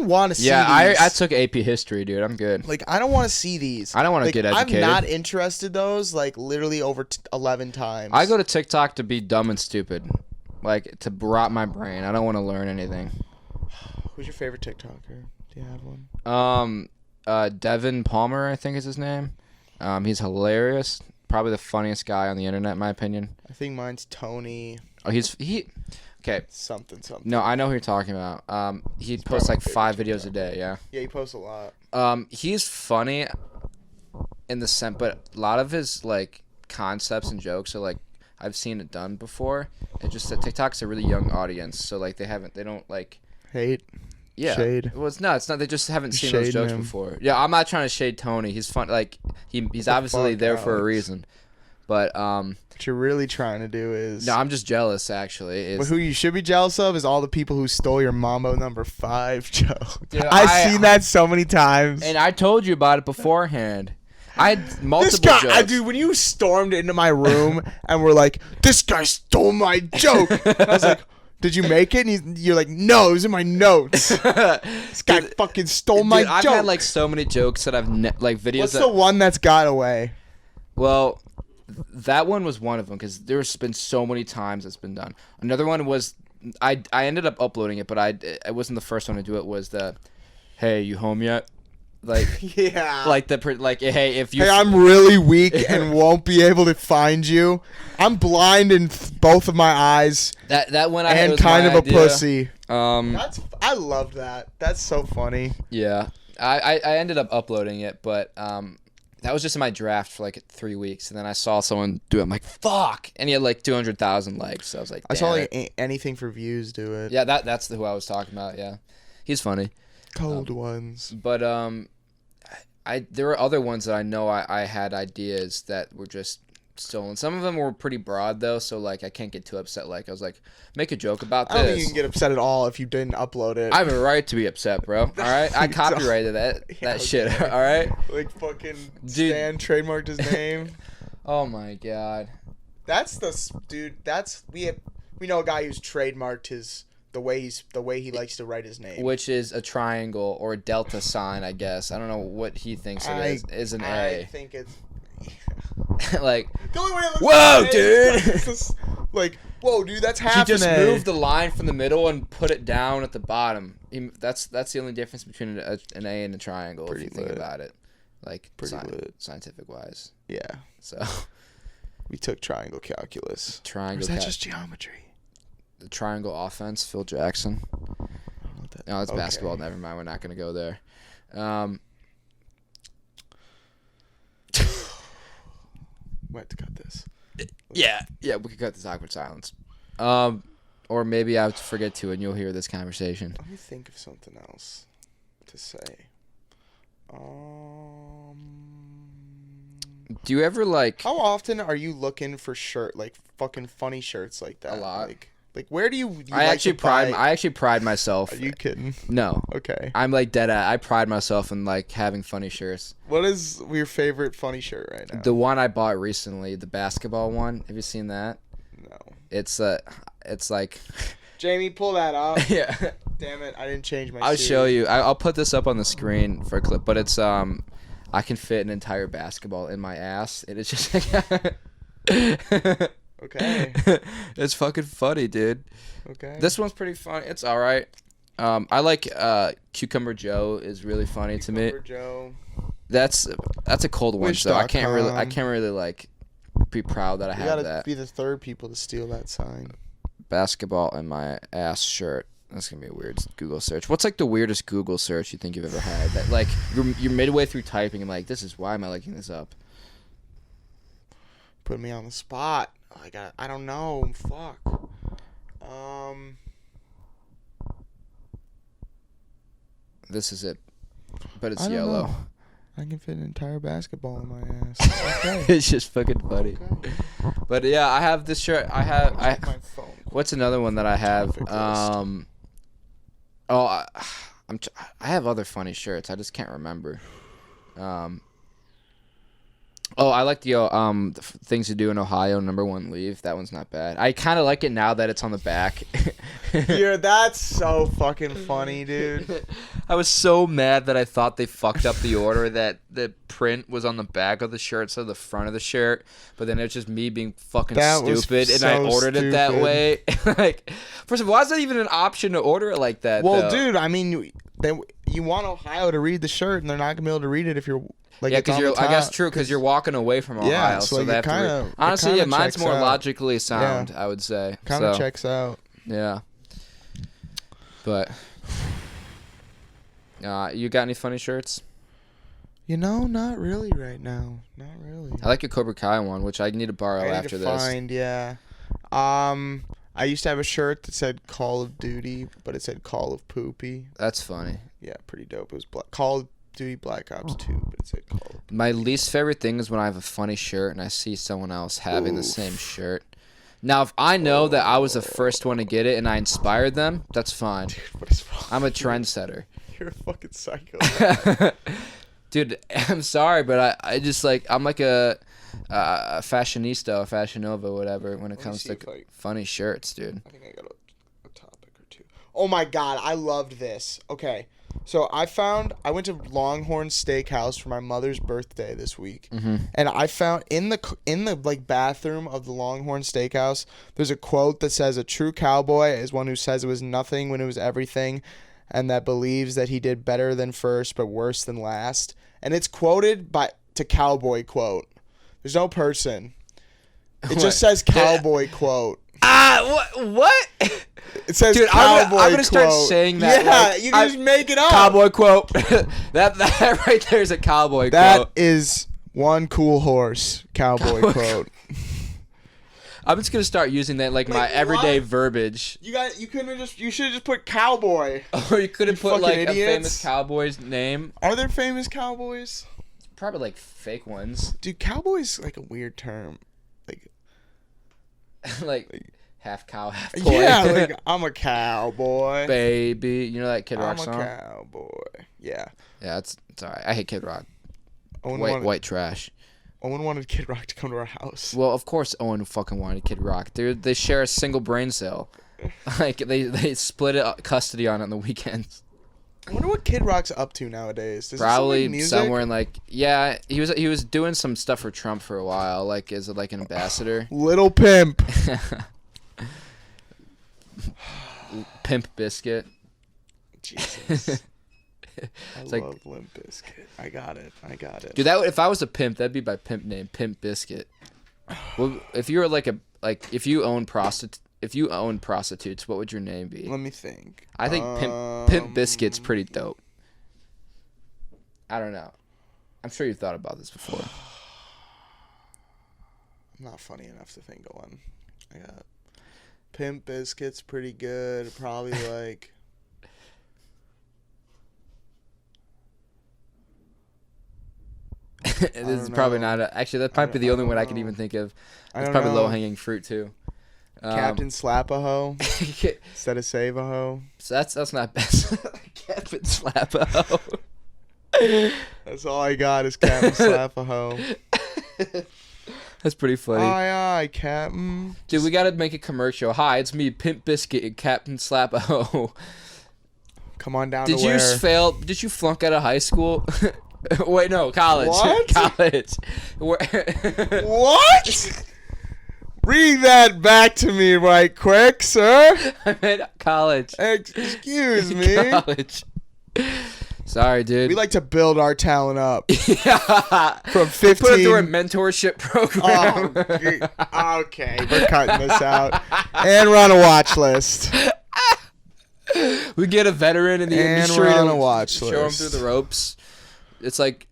[SPEAKER 2] want to see these.
[SPEAKER 1] I took AP history, dude. I'm good.
[SPEAKER 2] Like, I don't want to see these.
[SPEAKER 1] I don't want to
[SPEAKER 2] like,
[SPEAKER 1] get educated.
[SPEAKER 2] I'm not interested those like literally over 11 times.
[SPEAKER 1] I go to TikTok to be dumb and stupid, like to rot my brain. I don't want to learn anything.
[SPEAKER 2] Who's your favorite TikToker? Do you have one?
[SPEAKER 1] Devin Palmer, I think is his name. He's hilarious. Probably the funniest guy on the internet, in my opinion.
[SPEAKER 2] I think mine's Tony.
[SPEAKER 1] Oh, okay.
[SPEAKER 2] Something.
[SPEAKER 1] No, I know who you're talking about. He posts like 5 videos a day. Yeah.
[SPEAKER 2] Yeah, he posts a lot.
[SPEAKER 1] He's funny in the sense, but a lot of his like concepts and jokes are like I've seen it done before. It's just that TikTok's a really young audience, so like they don't like
[SPEAKER 2] hate.
[SPEAKER 1] Yeah.
[SPEAKER 2] Shade.
[SPEAKER 1] Well, it's not. They just haven't seen
[SPEAKER 2] Shade
[SPEAKER 1] those jokes
[SPEAKER 2] him.
[SPEAKER 1] before. Yeah, I'm not trying to shade Tony. He's fun. Like he's obviously there for a reason. But
[SPEAKER 2] what you're really trying to do is
[SPEAKER 1] no, I'm just jealous actually.
[SPEAKER 2] But who you should be jealous of is all the people who stole your Mambo number 5 joke.
[SPEAKER 1] Dude,
[SPEAKER 2] I've seen that so many times.
[SPEAKER 1] And I told you about it beforehand. I had multiple
[SPEAKER 2] this guy,
[SPEAKER 1] jokes.
[SPEAKER 2] dude, when you stormed into my room and were like, "This guy stole my joke," I was like, "Did you make it?" And you're like, "No, it was in my notes." This guy fucking stole my joke.
[SPEAKER 1] I've had like so many jokes that I've like videos.
[SPEAKER 2] What's the one that's got away?
[SPEAKER 1] Well, that one was one of them because there's been so many times it's been done. Another one was I ended up uploading it, but I wasn't the first one to do it. Was the, "Hey, you home yet?" Like
[SPEAKER 2] yeah,
[SPEAKER 1] like hey, if you
[SPEAKER 2] hey, I'm really weak and won't be able to find you. I'm blind in both of my eyes.
[SPEAKER 1] That one I
[SPEAKER 2] and
[SPEAKER 1] was
[SPEAKER 2] kind
[SPEAKER 1] my
[SPEAKER 2] of a
[SPEAKER 1] idea.
[SPEAKER 2] pussy.
[SPEAKER 1] I
[SPEAKER 2] love that. That's so funny.
[SPEAKER 1] Yeah, I ended up uploading it, but that was just in my draft for like 3 weeks, and then I saw someone do it. I'm like, fuck, and he had like 200,000 likes. So I was like,
[SPEAKER 2] I saw like anything for views do it.
[SPEAKER 1] Yeah, that's who I was talking about. Yeah, he's funny.
[SPEAKER 2] Cold ones.
[SPEAKER 1] But there were other ones that I know I had ideas that were just stolen. Some of them were pretty broad though, so like I can't get too upset. Like I was like, make a joke about this.
[SPEAKER 2] I don't think you can get upset at all if you didn't upload it.
[SPEAKER 1] I have a right to be upset, bro. All right, I copyrighted that shit. All right.
[SPEAKER 2] Like fucking
[SPEAKER 1] Dude.
[SPEAKER 2] Stan trademarked his name.
[SPEAKER 1] Oh my god.
[SPEAKER 2] That's dude. We know a guy who's trademarked the way he likes to write his name,
[SPEAKER 1] which is a triangle or a delta sign, I guess. I don't know what he thinks it is. Is an A.
[SPEAKER 2] I think it's
[SPEAKER 1] like.
[SPEAKER 2] The only way it looks
[SPEAKER 1] whoa,
[SPEAKER 2] like
[SPEAKER 1] dude!
[SPEAKER 2] Like, whoa, dude, that's half
[SPEAKER 1] He just
[SPEAKER 2] an A.
[SPEAKER 1] moved the line from the middle and put it down at the bottom. That's the only difference between an A and a triangle,
[SPEAKER 2] Pretty
[SPEAKER 1] if you think
[SPEAKER 2] lit.
[SPEAKER 1] about it, like
[SPEAKER 2] Lit.
[SPEAKER 1] scientific wise.
[SPEAKER 2] Yeah.
[SPEAKER 1] So
[SPEAKER 2] We took triangle calculus.
[SPEAKER 1] triangle.
[SPEAKER 2] Or is that just geometry?
[SPEAKER 1] The triangle offense, Phil Jackson.
[SPEAKER 2] I don't know what that.
[SPEAKER 1] No, it's
[SPEAKER 2] Okay.
[SPEAKER 1] basketball. Never mind. We're not gonna go there.
[SPEAKER 2] We have to cut this.
[SPEAKER 1] Yeah, we could cut this awkward silence. Or maybe I would forget to, and you'll hear this conversation.
[SPEAKER 2] Let me think of something else to say.
[SPEAKER 1] Do you ever like?
[SPEAKER 2] How often are you looking for fucking funny shirts like that?
[SPEAKER 1] A lot.
[SPEAKER 2] Like where do you
[SPEAKER 1] I
[SPEAKER 2] like
[SPEAKER 1] actually
[SPEAKER 2] to buy?
[SPEAKER 1] I actually pride myself.
[SPEAKER 2] Are you kidding?
[SPEAKER 1] No,
[SPEAKER 2] Okay.
[SPEAKER 1] I'm like dead at. I pride myself in like having funny shirts.
[SPEAKER 2] What is your favorite funny shirt right now?
[SPEAKER 1] The one I bought recently, the basketball one. Have you seen that?
[SPEAKER 2] No.
[SPEAKER 1] It's like.
[SPEAKER 2] Jamie, pull that up.
[SPEAKER 1] Yeah.
[SPEAKER 2] Damn it, I didn't change my
[SPEAKER 1] I'll
[SPEAKER 2] suit.
[SPEAKER 1] show you. I'll put this up on the screen for a clip, but it's I can fit an entire basketball in my ass. It is just.
[SPEAKER 2] Okay.
[SPEAKER 1] It's fucking funny, dude.
[SPEAKER 2] Okay.
[SPEAKER 1] This one's pretty funny. It's all right. I like Cucumber Joe is really funny to me.
[SPEAKER 2] Cucumber Joe.
[SPEAKER 1] That's a cold one, so I can't really like be proud that I
[SPEAKER 2] You
[SPEAKER 1] have
[SPEAKER 2] gotta
[SPEAKER 1] that
[SPEAKER 2] be the third people to steal that sign.
[SPEAKER 1] basketball in my ass shirt. That's gonna be a weird Google search. What's like the weirdest Google search you think you've ever had? That like you're midway through typing and like, this is why am I looking this up?
[SPEAKER 2] Put me on the spot. I don't know. Fuck.
[SPEAKER 1] This is it, but it's
[SPEAKER 2] I don't
[SPEAKER 1] yellow.
[SPEAKER 2] know. I can fit an entire basketball in my ass. Okay.
[SPEAKER 1] It's just fucking funny.
[SPEAKER 2] Okay.
[SPEAKER 1] But yeah, I have this shirt. I
[SPEAKER 2] My phone.
[SPEAKER 1] What's another one that I have? I have other funny shirts. I just can't remember. I like the things to do in Ohio, #1 leave. That one's not bad. I kind of like it now that it's on the back.
[SPEAKER 2] Yeah, that's so fucking funny, dude.
[SPEAKER 1] I was so mad that I thought they fucked up the order, that the print was on the back of the shirt instead of the front of the shirt. But then it's just me being fucking stupid, and I ordered it that way. Like, first of all, why is that even an option to order it like that?
[SPEAKER 2] Well,
[SPEAKER 1] though?
[SPEAKER 2] dude, I mean, you want Ohio to read the shirt, and they're not gonna be able to read it if you're like.
[SPEAKER 1] Yeah, because I guess true, because you're walking away from Ohio,
[SPEAKER 2] Yeah,
[SPEAKER 1] so
[SPEAKER 2] they have to.
[SPEAKER 1] Honestly, yeah, mine's more
[SPEAKER 2] out.
[SPEAKER 1] logically sound. I would say.
[SPEAKER 2] Kind of checks out.
[SPEAKER 1] Yeah. But, you got any funny shirts?
[SPEAKER 2] You know, not really right now. Not really.
[SPEAKER 1] I like your Cobra Kai one, which I need to borrow after this.
[SPEAKER 2] Yeah. I used to have a shirt that said Call of Duty, but it said Call of Poopy.
[SPEAKER 1] That's funny.
[SPEAKER 2] Yeah, pretty dope. It was Call of Duty Black Ops 2, but it said Call of Poopy.
[SPEAKER 1] My least favorite thing is when I have a funny shirt and I see someone else having the same shirt. Now, if I know that I was the first one to get it and I inspired them, that's fine.
[SPEAKER 2] Dude, what is wrong?
[SPEAKER 1] I'm a trendsetter.
[SPEAKER 2] You're a fucking psycho.
[SPEAKER 1] Dude, I'm sorry, but I just like, I'm like a fashionista, a fashion nova, whatever, when it comes to funny shirts, dude.
[SPEAKER 2] I think I got a topic or two. Oh my god, I loved this. Okay, so I went to Longhorn Steakhouse for my mother's birthday this week, and I found in the like bathroom of the Longhorn Steakhouse, there's a quote that says, "A true cowboy is one who says it was nothing when it was everything, and that believes that he did better than first but worse than last." And it's quoted to cowboy quote. There's no person. It just says cowboy quote.
[SPEAKER 1] What?
[SPEAKER 2] It says
[SPEAKER 1] dude,
[SPEAKER 2] cowboy quote.
[SPEAKER 1] I'm gonna start saying that.
[SPEAKER 2] Yeah,
[SPEAKER 1] like,
[SPEAKER 2] you can just make it up.
[SPEAKER 1] Cowboy quote. that right there is a cowboy quote.
[SPEAKER 2] That is one cool horse. Cowboy quote.
[SPEAKER 1] I'm just gonna start using that like my everyday verbiage.
[SPEAKER 2] You should have just put cowboy.
[SPEAKER 1] Or you could have put like
[SPEAKER 2] idiots.
[SPEAKER 1] a famous cowboy's name.
[SPEAKER 2] Are there famous cowboys?
[SPEAKER 1] Probably like fake ones.
[SPEAKER 2] Dude, cowboy's like a weird term.
[SPEAKER 1] like half cow, half boy.
[SPEAKER 2] Yeah, like I'm a cowboy.
[SPEAKER 1] Baby, you know that Kid Rock song?
[SPEAKER 2] I'm a cowboy. Yeah.
[SPEAKER 1] Yeah, it's alright. I hate Kid Rock.
[SPEAKER 2] Owen
[SPEAKER 1] White trash.
[SPEAKER 2] Owen wanted Kid Rock to come to our house.
[SPEAKER 1] Well, of course Owen fucking wanted Kid Rock. They share a single brain cell. Like they split custody on it on the weekends.
[SPEAKER 2] I wonder what Kid Rock's up to nowadays. Does
[SPEAKER 1] Probably somewhere in like he was doing some stuff for Trump for a while, like as like an ambassador.
[SPEAKER 2] Little Pimp.
[SPEAKER 1] Pimp Biscuit.
[SPEAKER 2] Jesus. I love Limp Bizkit. I got it.
[SPEAKER 1] Dude, if I was a pimp, that'd be my pimp name, Pimp Biscuit. Well, if you were if you own prostitutes, what would your name be?
[SPEAKER 2] Let me think.
[SPEAKER 1] I think Pimp Biscuit's pretty dope. I don't know. I'm sure you've thought about this before.
[SPEAKER 2] I'm not funny enough to think of one. I got Pimp Biscuit's pretty good. Probably like.
[SPEAKER 1] This is probably not actually that might be the only one I can even think of. It's probably low hanging fruit too.
[SPEAKER 2] Captain Slap-a-Hoe instead of Save-a-Hoe.
[SPEAKER 1] So that's not best. Captain Slap-a-Hoe.
[SPEAKER 2] That's all I got is Captain Slap-a-Hoe.
[SPEAKER 1] That's pretty funny.
[SPEAKER 2] Aye, Captain.
[SPEAKER 1] Dude, we gotta make a commercial. Hi, it's me, Pimp Biscuit, and Captain Slap-a-Hoe.
[SPEAKER 2] Come on down.
[SPEAKER 1] Did you fail? Did you flunk out of high school? Wait, no, college.
[SPEAKER 2] What?
[SPEAKER 1] College.
[SPEAKER 2] What? Read that back to me right quick, sir.
[SPEAKER 1] I meant college.
[SPEAKER 2] Excuse me.
[SPEAKER 1] College. Sorry, dude.
[SPEAKER 2] We like to build our talent up.
[SPEAKER 1] Yeah.
[SPEAKER 2] From 15.
[SPEAKER 1] Put it through a mentorship program.
[SPEAKER 2] Oh, okay, we're cutting this out. And we're on a watch list.
[SPEAKER 1] We get a veteran in the
[SPEAKER 2] And
[SPEAKER 1] industry
[SPEAKER 2] we're on
[SPEAKER 1] to
[SPEAKER 2] a watch
[SPEAKER 1] show him
[SPEAKER 2] list.
[SPEAKER 1] through the ropes. It's like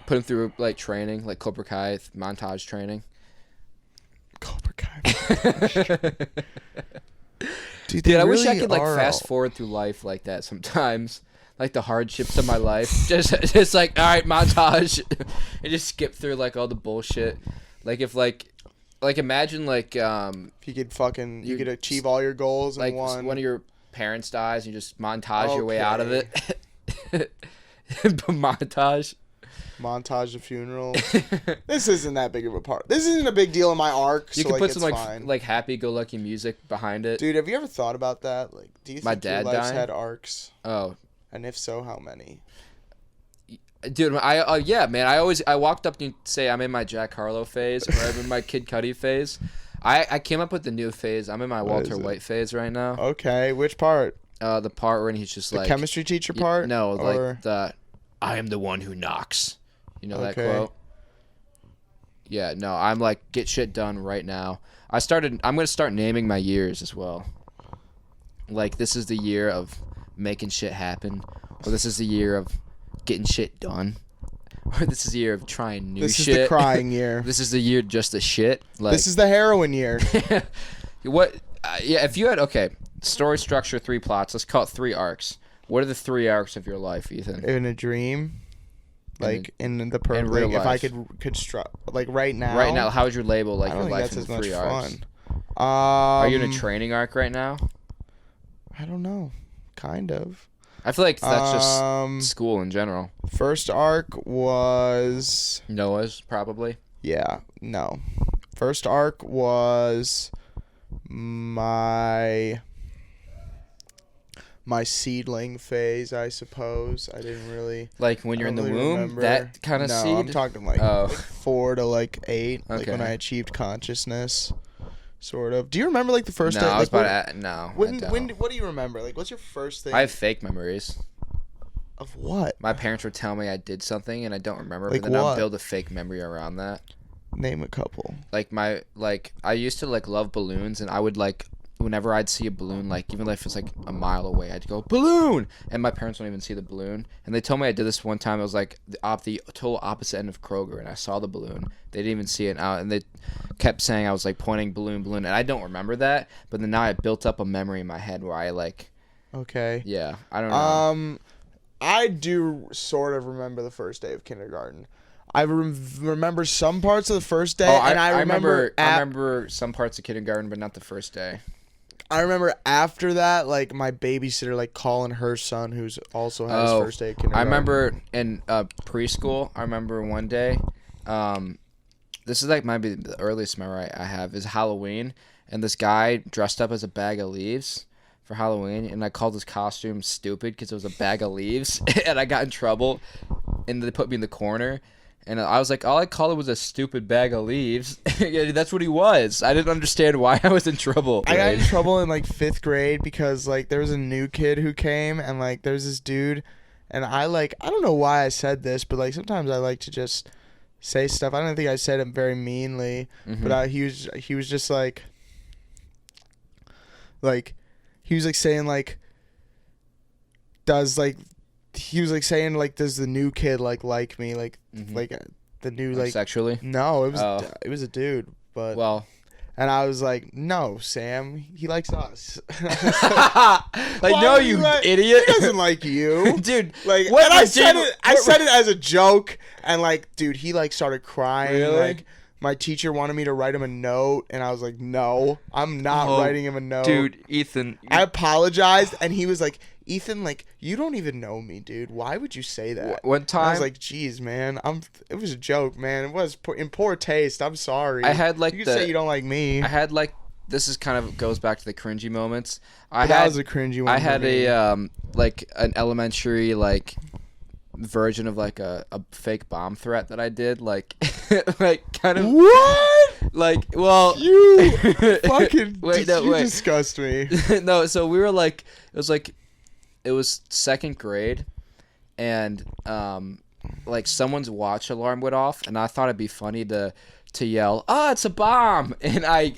[SPEAKER 1] put him through like training, like Cobra Kai montage training.
[SPEAKER 2] Cobra Kai.
[SPEAKER 1] Dude, I wish I could like fast forward through life like that sometimes. Like the hardships of my life. Just like, all right, montage. And just skip through like all the bullshit. Like if like imagine like
[SPEAKER 2] if you could you could achieve all your goals
[SPEAKER 1] like
[SPEAKER 2] in one.
[SPEAKER 1] One of your parents dies, you just montage your way out of it. Montage
[SPEAKER 2] the funeral. This isn't that big of a part. This isn't a big deal in my arc.
[SPEAKER 1] You
[SPEAKER 2] so,
[SPEAKER 1] can put
[SPEAKER 2] it's
[SPEAKER 1] some
[SPEAKER 2] fine.
[SPEAKER 1] like happy-go-lucky music behind it.
[SPEAKER 2] Dude, have you ever thought about that? Like, do you think
[SPEAKER 1] My dad
[SPEAKER 2] your life's
[SPEAKER 1] dying?
[SPEAKER 2] had arcs?
[SPEAKER 1] Oh,
[SPEAKER 2] And if so, how many?
[SPEAKER 1] dude, yeah, man. I walked up and say I'm in my Jack Harlow phase or I'm in my Kid Cudi phase. I came up with the new phase. I'm in my Walter White phase right now.
[SPEAKER 2] Okay, which part?
[SPEAKER 1] The part when he's just
[SPEAKER 2] The
[SPEAKER 1] like
[SPEAKER 2] chemistry teacher part?
[SPEAKER 1] No,
[SPEAKER 2] or...
[SPEAKER 1] like the I am the one who knocks. You know that quote? Yeah, no, I'm like get shit done right now. I'm gonna start naming my years as well. Like this is the year of making shit happen, or this is the year of getting shit done, or this is the year of trying new shit.
[SPEAKER 2] This is the crying year.
[SPEAKER 1] This is the year just the shit. Like
[SPEAKER 2] this is the heroin year.
[SPEAKER 1] what? Yeah, if you had story structure 3 plots. Let's call it 3 arcs. What are the 3 arcs of your life, Ethan?
[SPEAKER 2] In a dream, like in the perfect.
[SPEAKER 1] real
[SPEAKER 2] Like, if I
[SPEAKER 1] life.
[SPEAKER 2] could construct, like right now.
[SPEAKER 1] Right now, how would you label like
[SPEAKER 2] I
[SPEAKER 1] your
[SPEAKER 2] don't think
[SPEAKER 1] life
[SPEAKER 2] that's
[SPEAKER 1] in
[SPEAKER 2] as much
[SPEAKER 1] 3 arcs?
[SPEAKER 2] fun.
[SPEAKER 1] Are you in a training arc right now?
[SPEAKER 2] I don't know. Kind of.
[SPEAKER 1] I feel like that's just school in general.
[SPEAKER 2] First arc was
[SPEAKER 1] Noah's probably.
[SPEAKER 2] Yeah, no. First arc was my seedling phase, I suppose. I didn't really
[SPEAKER 1] Like when you're in the
[SPEAKER 2] really
[SPEAKER 1] womb,
[SPEAKER 2] remember.
[SPEAKER 1] that kind of
[SPEAKER 2] No,
[SPEAKER 1] seed.
[SPEAKER 2] I'm talking like 4 to like 8, like when
[SPEAKER 1] Okay.
[SPEAKER 2] I achieved consciousness, sort of. Do you remember like the first
[SPEAKER 1] No,
[SPEAKER 2] day?
[SPEAKER 1] I was
[SPEAKER 2] like,
[SPEAKER 1] about to. No,
[SPEAKER 2] when,
[SPEAKER 1] I don't.
[SPEAKER 2] what do you remember? Like, what's your first thing?
[SPEAKER 1] I have fake memories.
[SPEAKER 2] Of what?
[SPEAKER 1] My parents would tell me I did something and I don't remember,
[SPEAKER 2] Like
[SPEAKER 1] but then I'll
[SPEAKER 2] what?
[SPEAKER 1] build a fake memory around that.
[SPEAKER 2] Name a couple.
[SPEAKER 1] Like I used to like love balloons, and I would like whenever I'd see a balloon, like even if it's like a mile away, I'd go balloon, and my parents wouldn't even see the balloon. And they told me I did this one time. It was like the total opposite end of Kroger, and I saw the balloon. They didn't even see it out, and they kept saying I was like pointing balloon, and I don't remember that. But then now I built up a memory in my head where I like.
[SPEAKER 2] Okay.
[SPEAKER 1] Yeah, I don't know.
[SPEAKER 2] I do sort of remember the first day of kindergarten. I remember some parts of the first day, and I
[SPEAKER 1] remember some parts of kindergarten, but not the first day.
[SPEAKER 2] I remember after that, like my babysitter, like calling her son, who's also had his first day of kindergarten.
[SPEAKER 1] I remember in preschool. I remember one day. This is like might be the earliest memory I have is Halloween, and this guy dressed up as a bag of leaves for Halloween, and I called his costume stupid because it was a bag of leaves, and I got in trouble, and they put me in the corner. And I was like, all I called it was a stupid bag of leaves. Yeah, that's what he was. I didn't understand why I was in trouble.
[SPEAKER 2] I got in trouble in like 5th grade because like there was a new kid who came, and like there's this dude, and I don't know why I said this, but like sometimes I like to just say stuff. I don't think I said it very meanly, but he was just like he was like saying like does like. He was like saying like, does the new kid like me like the new like
[SPEAKER 1] sexually?
[SPEAKER 2] No, it was a dude, but and I was like, no, Sam, he likes us.
[SPEAKER 1] Like, no, you idiot.
[SPEAKER 2] He doesn't like you,
[SPEAKER 1] dude.
[SPEAKER 2] Like,
[SPEAKER 1] what?
[SPEAKER 2] And I said it as a joke, and like, dude, he like started crying.
[SPEAKER 1] Really?
[SPEAKER 2] Like, my teacher wanted me to write him a note, and I was like, no, I'm not writing him a note.
[SPEAKER 1] Dude, Ethan.
[SPEAKER 2] I apologized, and he was like, Ethan, like, you don't even know me, dude. Why would you say that?
[SPEAKER 1] One time,
[SPEAKER 2] I was like, "Geez, man, it was a joke, man. It was in poor taste. I'm sorry."
[SPEAKER 1] I had like
[SPEAKER 2] you can say you don't like me.
[SPEAKER 1] I had like this is kind of goes back to the cringy moments.
[SPEAKER 2] That was a cringy one.
[SPEAKER 1] I had a like an elementary like version of like a fake bomb threat that I did like like kind of
[SPEAKER 2] what?
[SPEAKER 1] Like, well,
[SPEAKER 2] you fucking
[SPEAKER 1] wait,
[SPEAKER 2] you disgust me.
[SPEAKER 1] No, so we were like it was 2nd grade, and like someone's watch alarm went off, and I thought it'd be funny to to yell, "Oh, it's a bomb!" And I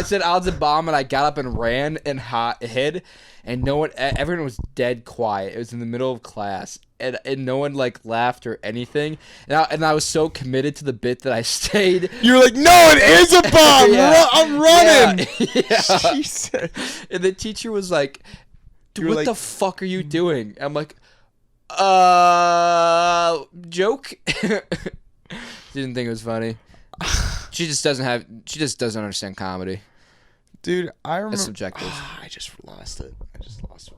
[SPEAKER 1] said, "Oh, it's a bomb!" And I got up and ran and hid, and everyone was dead quiet. It was in the middle of class, and no one like laughed or anything. And I was so committed to the bit that I stayed.
[SPEAKER 2] You were like, "No, it is a bomb!
[SPEAKER 1] Yeah.
[SPEAKER 2] I'm running!"
[SPEAKER 1] Yeah.
[SPEAKER 2] Jesus.
[SPEAKER 1] And the teacher was like, "Dude, what the fuck are you doing?" I'm like, joke. Didn't think it was funny. She just doesn't understand comedy.
[SPEAKER 2] Dude, I remember.
[SPEAKER 1] It's subjective.
[SPEAKER 2] I just lost it.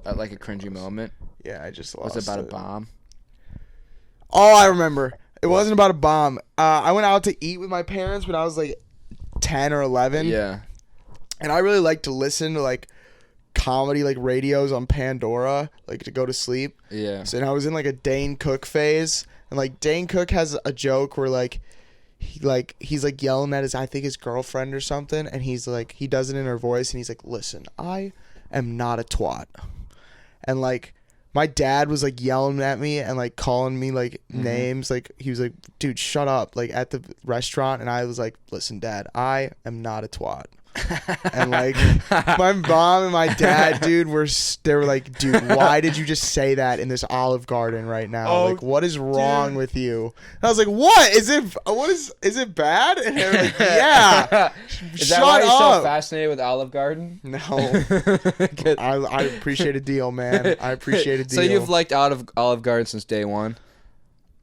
[SPEAKER 1] Like a cringy moment.
[SPEAKER 2] Yeah, I just lost it.
[SPEAKER 1] Was it about a bomb?
[SPEAKER 2] Oh, I remember. It wasn't about a bomb. I went out to eat with my parents when I was like 10 or 11.
[SPEAKER 1] Yeah.
[SPEAKER 2] And I really like to listen to like comedy like radios on Pandora, like to go to sleep.
[SPEAKER 1] Yeah.
[SPEAKER 2] So and I was in like a Dane Cook phase, and like Dane Cook has a joke where like he's like yelling at his girlfriend or something, and he's like, he does it in her voice, and he's like, "Listen, I am not a twat." And like my dad was like yelling at me and like calling me like names, like he was like, "Dude, shut up," like at the restaurant, and I was like, "Listen, Dad, I am not a twat." And like my mom and my dad, dude, they were like, "Dude, why did you just say that in this Olive Garden right now?
[SPEAKER 1] Oh,
[SPEAKER 2] like, what is wrong with you?" And I was like, "What is it bad?" And they were like, "Yeah."
[SPEAKER 1] Is that why you're so fascinated with Olive Garden?
[SPEAKER 2] No. I appreciate a deal, man. I appreciate a deal.
[SPEAKER 1] So you've liked Olive Garden since day one?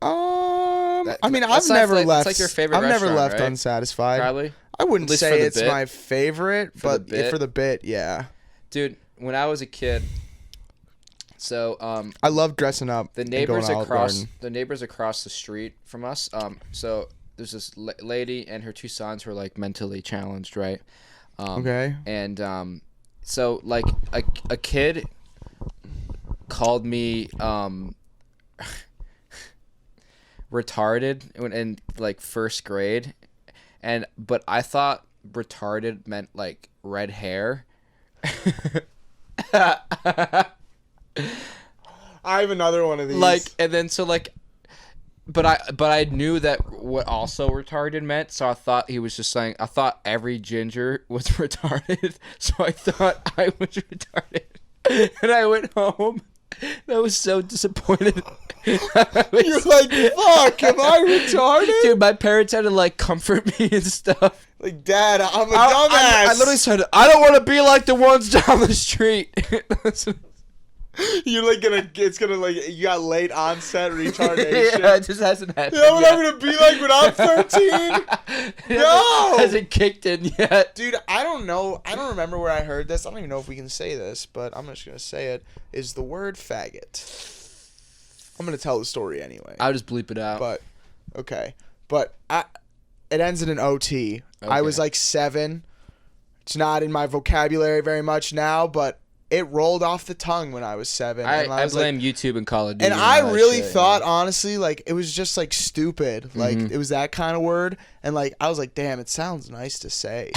[SPEAKER 2] I mean, I've never left.
[SPEAKER 1] It's like your favorite
[SPEAKER 2] I've never left
[SPEAKER 1] right?
[SPEAKER 2] unsatisfied.
[SPEAKER 1] Probably.
[SPEAKER 2] I wouldn't say it's
[SPEAKER 1] bit.
[SPEAKER 2] my favorite, but for the bit, yeah.
[SPEAKER 1] Dude, when I was a kid, so
[SPEAKER 2] I love dressing up.
[SPEAKER 1] The neighbors across the street from us. So there's this lady and her two sons who are like mentally challenged, right?
[SPEAKER 2] Okay.
[SPEAKER 1] And so like a kid called me retarded in like first grade, but I thought retarded meant like red hair.
[SPEAKER 2] I have another one of these.
[SPEAKER 1] Like, and then so like, but I knew that what also retarded meant, so I thought he was just saying, I thought every ginger was retarded, so I thought I was retarded, and I went home. And I was so disappointed.
[SPEAKER 2] You're like, "Fuck, am I retarded?"
[SPEAKER 1] Dude, my parents had to like comfort me and stuff.
[SPEAKER 2] Like, "Dad, I'm a dumbass."
[SPEAKER 1] I literally said, "I don't want to be like the ones down the street."
[SPEAKER 2] You're like it's gonna like, you got late onset retardation.
[SPEAKER 1] Yeah, it just hasn't happened.
[SPEAKER 2] You know what I'm gonna be like when I'm 13? No!
[SPEAKER 1] It hasn't kicked in yet.
[SPEAKER 2] Dude, I don't know. I don't remember where I heard this. I don't even know if we can say this, but I'm just gonna say it. Is the word faggot. I'm gonna tell the story anyway.
[SPEAKER 1] I'll just bleep it out.
[SPEAKER 2] But, okay. But it ends in an OT. Okay. I was like 7. It's not in my vocabulary very much now, but it rolled off the tongue when I was 7.
[SPEAKER 1] I blame like, YouTube and Call of Duty.
[SPEAKER 2] And I really thought, honestly, like, it was just, like, stupid. Like, it was that kind of word. And, like, I was like, damn, it sounds nice to say.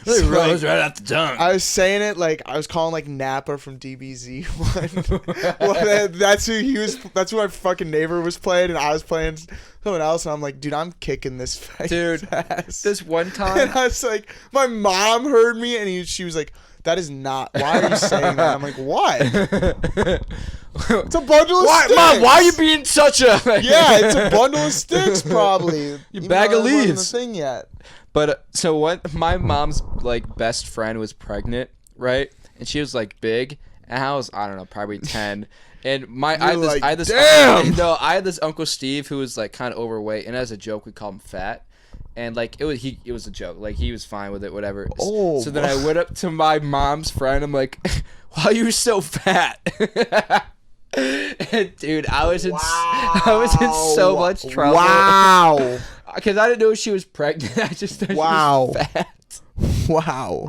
[SPEAKER 1] It so, rose right off the tongue.
[SPEAKER 2] I was saying it, like, I was calling, like, Nappa from DBZ. Well, that's who my fucking neighbor was playing, and I was playing someone else, and I'm like, dude, I'm kicking this faggot ass.
[SPEAKER 1] This one time.
[SPEAKER 2] And I was like, my mom heard me, and she was like, "That is not. Why are you saying that?" I'm like, "What?" It's a bundle of sticks.
[SPEAKER 1] Mom, why are you being such a?
[SPEAKER 2] Yeah, it's a bundle of sticks, probably.
[SPEAKER 1] Your bag of leaves.
[SPEAKER 2] Wasn't a thing yet.
[SPEAKER 1] But so what? My mom's like best friend was pregnant, right? And she was like big, and I was, I don't know, probably 10. And I had this Uncle Steve who was like kind of overweight, and as a joke we called him fat. And like it was a joke. Like he was fine with it, whatever.
[SPEAKER 2] Oh.
[SPEAKER 1] So then I went up to my mom's friend. I'm like, "Why are you so fat?" And dude, I was in so much trouble.
[SPEAKER 2] Wow.
[SPEAKER 1] Because I didn't know she was pregnant. I just thought she was fat.
[SPEAKER 2] Wow.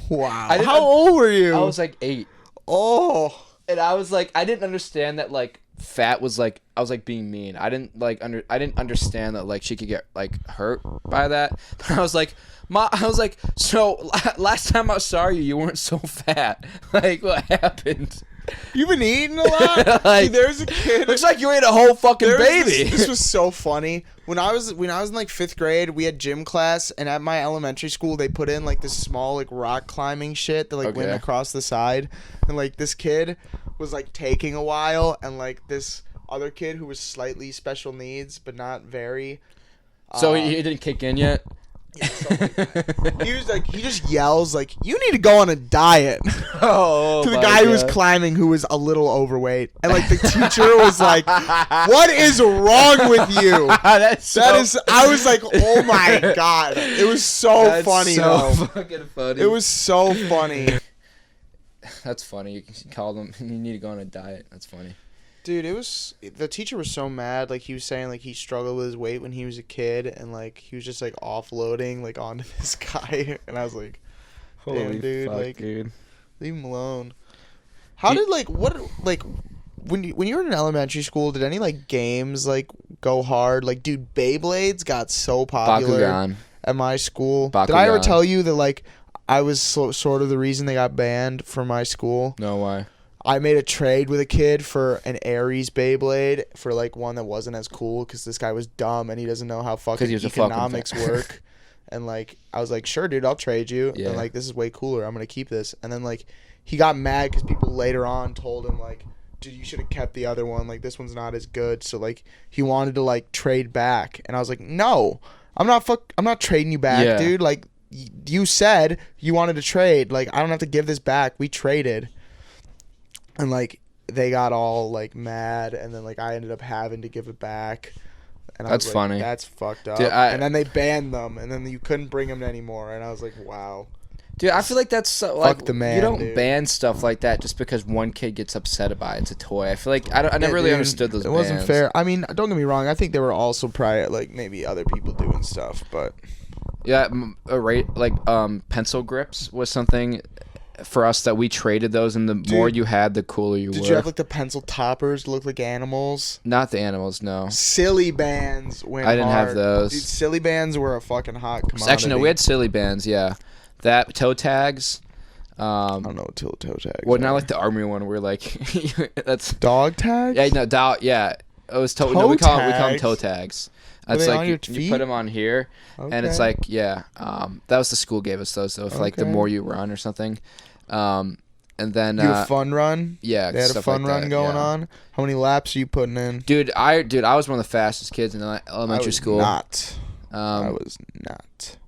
[SPEAKER 2] How old were you?
[SPEAKER 1] I was like 8.
[SPEAKER 2] Oh.
[SPEAKER 1] And I was like, I didn't understand that like fat was like, I was like being mean. I didn't understand that like she could get like hurt by that. I was like, so last time I saw you, you weren't so fat. Like, what happened?
[SPEAKER 2] You've been eating a lot.
[SPEAKER 1] Like,
[SPEAKER 2] Dude, there's a kid.
[SPEAKER 1] Looks like you ate a whole fucking baby.
[SPEAKER 2] This was so funny. When I was in like 5th grade, we had gym class, and at my elementary school, they put in like this small like rock climbing shit that like went across the side, and like this kid was like taking a while, and like this other kid who was slightly special needs but not very.
[SPEAKER 1] So he didn't kick in yet.
[SPEAKER 2] Yeah, he was like, he just yells like, "You need to go on a diet."
[SPEAKER 1] Oh,
[SPEAKER 2] to the guy who was climbing, who was a little overweight, and like the teacher was like, "What is wrong with you?" I was like, "Oh my god!" It was so funny though.
[SPEAKER 1] Fucking funny.
[SPEAKER 2] It was so funny.
[SPEAKER 1] That's funny. You can call them. You need to go on a diet. That's funny.
[SPEAKER 2] Dude, the teacher was so mad. Like, he was saying, like, he struggled with his weight when he was a kid, and, like, he was just, like, offloading, like, onto this guy. And I was like, damn, dude,
[SPEAKER 1] fuck,
[SPEAKER 2] like,
[SPEAKER 1] dude.
[SPEAKER 2] Leave him alone. How did, like, when you were in elementary school, did any, like, games, like, go hard? Like, dude, Beyblades got so popular
[SPEAKER 1] Bakugan.
[SPEAKER 2] At my school.
[SPEAKER 1] Bakugan.
[SPEAKER 2] Did I ever tell you that, like, I was sort of the reason they got banned from my school?
[SPEAKER 1] No, why?
[SPEAKER 2] I made a trade with a kid for an Ares Beyblade for like one that wasn't as cool because this guy was dumb and he doesn't know how fucking economics work. And like I was like, sure, dude, I'll trade you. Yeah. And like this is way cooler. I'm gonna keep this. And then like he got mad because people later on told him like, dude, you should have kept the other one. Like this one's not as good. So like he wanted to like trade back, and I was like, no, I'm not trading you back, dude. Like you said you wanted to trade. Like I don't have to give this back. We traded. And, like, they got all, like, mad, and then, like, I ended up having to give it back. And
[SPEAKER 1] That's
[SPEAKER 2] I was
[SPEAKER 1] funny.
[SPEAKER 2] Like, that's fucked up.
[SPEAKER 1] Dude,
[SPEAKER 2] and then they banned them, and then you couldn't bring them anymore. And I was like, wow.
[SPEAKER 1] Dude, I feel like that's so, like,
[SPEAKER 2] Fuck the man,
[SPEAKER 1] you don't
[SPEAKER 2] dude.
[SPEAKER 1] ban stuff like that just because one kid gets upset about it. It's a toy. I feel like I never really understood those.
[SPEAKER 2] It wasn't fair. I mean, don't get me wrong. I think there were also probably, like, maybe other people doing stuff, but.
[SPEAKER 1] Yeah, pencil grips was something for us that we traded those, and the more you had, the cooler you were.
[SPEAKER 2] Did you have like the pencil toppers that look like animals?
[SPEAKER 1] Not the animals, no.
[SPEAKER 2] Silly bands went
[SPEAKER 1] I didn't
[SPEAKER 2] hard.
[SPEAKER 1] have those.
[SPEAKER 2] Dude, silly bands were a fucking hot commodity.
[SPEAKER 1] Actually, no, we had silly bands, yeah. That, toe tags.
[SPEAKER 2] I don't know what toe tags
[SPEAKER 1] Well, not like the army one where like, that's...
[SPEAKER 2] Dog tags?
[SPEAKER 1] Yeah, no, it was
[SPEAKER 2] toe
[SPEAKER 1] no, we call them
[SPEAKER 2] tags?
[SPEAKER 1] toe tags.
[SPEAKER 2] Were
[SPEAKER 1] It's
[SPEAKER 2] they
[SPEAKER 1] like
[SPEAKER 2] on your
[SPEAKER 1] you
[SPEAKER 2] feet?
[SPEAKER 1] put them on here, and it's like, that was the school gave us those, though, for like the more you run or something. And then
[SPEAKER 2] you had a fun run.
[SPEAKER 1] Yeah,
[SPEAKER 2] they had a fun run going on. How many laps are you putting in?
[SPEAKER 1] Dude, I was one of the fastest kids in elementary school.
[SPEAKER 2] I was not.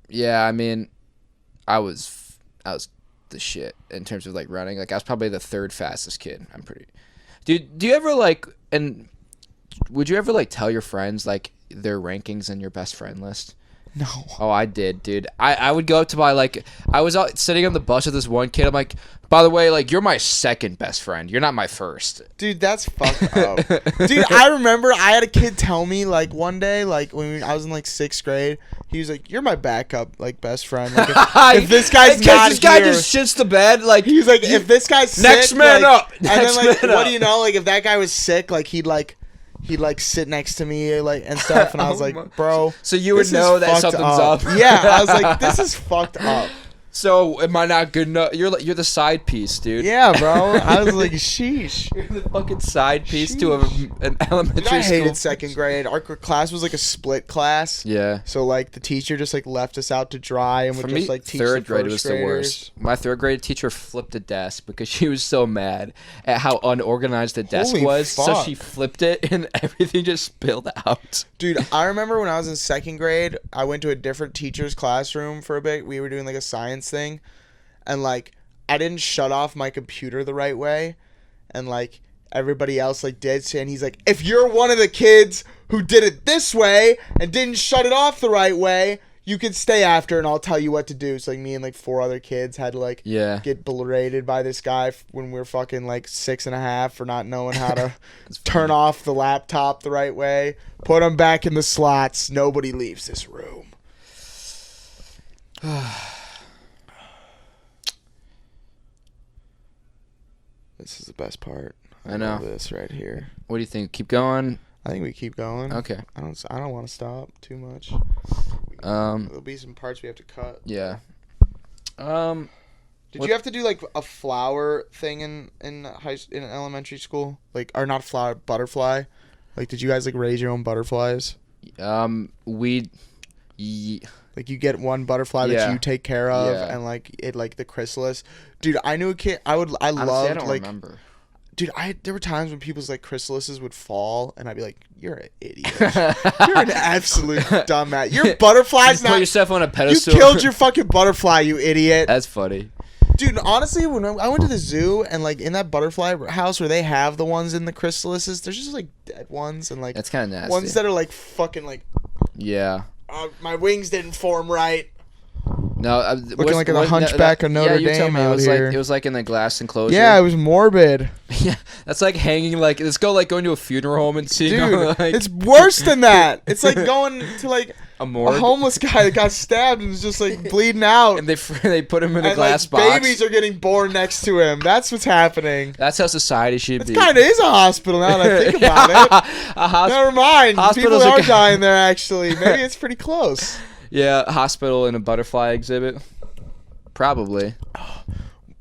[SPEAKER 1] Yeah, I mean, I was the shit in terms of like running. Like I was probably the third fastest kid. I'm pretty. Dude, do you ever like would you ever like tell your friends like their rankings in your best friend list?
[SPEAKER 2] No.
[SPEAKER 1] Oh, I did, dude. I would go up to I was out sitting on the bus with this one kid. I'm like, by the way, like, you're my second best friend. You're not my first.
[SPEAKER 2] Dude, that's fucked up. Dude, I remember I had a kid tell me, like, one day, like, when I was in, like, 6th grade, he was like, you're my backup, like, best friend. Like, if this guy's not
[SPEAKER 1] this guy
[SPEAKER 2] here,
[SPEAKER 1] just shits the bed, like,
[SPEAKER 2] he's like, if this guy's sick,
[SPEAKER 1] next man
[SPEAKER 2] like,
[SPEAKER 1] up.
[SPEAKER 2] And then, like, what do you know? Like, if that guy was sick, like, he'd sit next to me, like, and stuff, and I was like, bro.
[SPEAKER 1] So you would know that something's up.
[SPEAKER 2] Yeah, I was like, this is fucked up.
[SPEAKER 1] So am I not good enough? You're the side piece, dude.
[SPEAKER 2] Yeah, bro. I was like, sheesh.
[SPEAKER 1] You're the fucking side piece to an elementary
[SPEAKER 2] Dude, I hated
[SPEAKER 1] school.
[SPEAKER 2] 2nd grade. Our class was like a split class.
[SPEAKER 1] Yeah.
[SPEAKER 2] So like the teacher just like left us out to dry and would just like teach the
[SPEAKER 1] 3rd grade was the worst. My 3rd grade teacher flipped a desk because she was so mad at how unorganized the desk was.
[SPEAKER 2] Fuck.
[SPEAKER 1] So she flipped it and everything just spilled out.
[SPEAKER 2] Dude, I remember when I was in 2nd grade, I went to a different teacher's classroom for a bit. We were doing like a science thing, and like I didn't shut off my computer the right way, and like everybody else like did, and he's like, if you're one of the kids who did it this way and didn't shut it off the right way, you can stay after and I'll tell you what to do. So like me and like 4 other kids had to like get berated by this guy when we were fucking like 6.5 for not knowing how to turn off the laptop the right way. Put them back in the slots. Nobody leaves this room. This is the best part.
[SPEAKER 1] I know
[SPEAKER 2] this right here.
[SPEAKER 1] What do you think? Keep going?
[SPEAKER 2] I think we keep going.
[SPEAKER 1] Okay.
[SPEAKER 2] I don't want to stop too much. There'll be some parts we have to cut.
[SPEAKER 1] Yeah.
[SPEAKER 2] Dude, Did you have to do like a flower thing in elementary school? Like, or not flower, butterfly? Like, did you guys like raise your own butterflies?
[SPEAKER 1] We.
[SPEAKER 2] Like, you get one butterfly that you take care of, and like it like the chrysalis. Dude, I knew a kid. I loved
[SPEAKER 1] I don't remember.
[SPEAKER 2] Dude, there were times when people's like chrysalises would fall, and I'd be like, "You're an idiot. You're an absolute dumbass. Your butterfly's
[SPEAKER 1] you
[SPEAKER 2] not.
[SPEAKER 1] Put yourself on a pedestal.
[SPEAKER 2] You killed your fucking butterfly, you idiot."
[SPEAKER 1] That's funny.
[SPEAKER 2] Dude, honestly, when I went to the zoo and like in that butterfly house where they have the ones in the chrysalises, there's just like dead ones and like
[SPEAKER 1] that's kind of nasty.
[SPEAKER 2] Ones that are like fucking like.
[SPEAKER 1] Yeah.
[SPEAKER 2] My wings didn't form right.
[SPEAKER 1] No,
[SPEAKER 2] looking like a hunchback of Notre Dame out here.
[SPEAKER 1] It was like in the glass enclosure.
[SPEAKER 2] Yeah, it was morbid.
[SPEAKER 1] Yeah, that's like hanging like let's go like going to a funeral home and seeing.
[SPEAKER 2] Dude,
[SPEAKER 1] like,
[SPEAKER 2] it's worse than that. It's like going to like
[SPEAKER 1] a
[SPEAKER 2] homeless guy that got stabbed and is just like bleeding out.
[SPEAKER 1] And they put him in a glass box.
[SPEAKER 2] Babies are getting born next to him. That's what's happening.
[SPEAKER 1] That's how society should be.
[SPEAKER 2] It kind of is a hospital now that I think about it. Never mind. People are dying there actually. Maybe it's pretty close.
[SPEAKER 1] Yeah, hospital and a butterfly exhibit. Probably.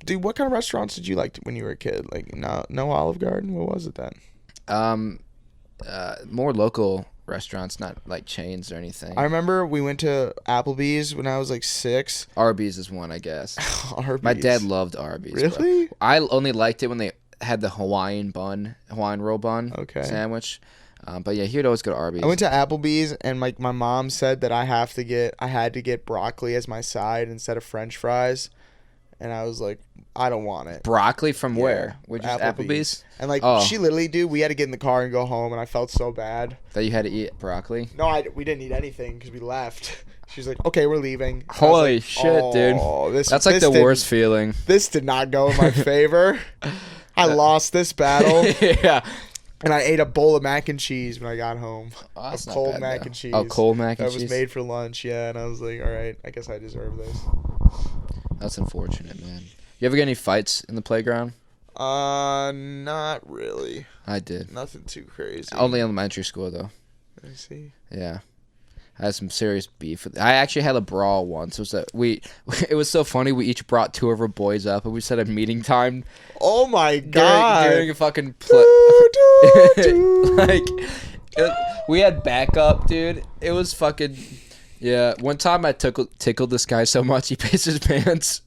[SPEAKER 2] Dude, what kind of restaurants did you like when you were a kid? Like, no Olive Garden? What was it then?
[SPEAKER 1] More local restaurants, not like chains or anything.
[SPEAKER 2] I remember we went to Applebee's when I was like 6.
[SPEAKER 1] Arby's is one, I guess.
[SPEAKER 2] Arby's.
[SPEAKER 1] My dad loved Arby's.
[SPEAKER 2] Really?
[SPEAKER 1] Bro. I only liked it when they had the Hawaiian roll bun sandwich. But yeah, he'd always go to Arby's.
[SPEAKER 2] I went to Applebee's and my mom said that I had to get broccoli as my side instead of French fries, and I was like, I don't want it.
[SPEAKER 1] Broccoli from where? Which is Applebee's?
[SPEAKER 2] And like she literally, dude, we had to get in the car and go home, and I felt so bad
[SPEAKER 1] that you had to eat broccoli.
[SPEAKER 2] No, we didn't eat anything because we left. She's like, okay, we're leaving.
[SPEAKER 1] Holy shit, dude! That's like the worst feeling.
[SPEAKER 2] This did not go in my favor. I lost this battle.
[SPEAKER 1] Yeah.
[SPEAKER 2] And I ate a bowl of mac and cheese when I got home.
[SPEAKER 1] Oh, that's
[SPEAKER 2] cold
[SPEAKER 1] not bad,
[SPEAKER 2] mac
[SPEAKER 1] though.
[SPEAKER 2] and cheese.
[SPEAKER 1] Oh, cold mac and cheese.
[SPEAKER 2] That was made for lunch, yeah. And I was like, all right, I guess I deserve this.
[SPEAKER 1] That's unfortunate, man. You ever get any fights in the playground?
[SPEAKER 2] Not really.
[SPEAKER 1] I did.
[SPEAKER 2] Nothing too crazy.
[SPEAKER 1] Only elementary school, though.
[SPEAKER 2] I see.
[SPEAKER 1] Yeah. I had some serious beef. I actually had a brawl once. It was so funny. We each brought 2 of our boys up, and we set a meeting time.
[SPEAKER 2] Oh my god!
[SPEAKER 1] During a fucking we had backup, dude. It was fucking One time I tickled this guy so much he pissed his pants.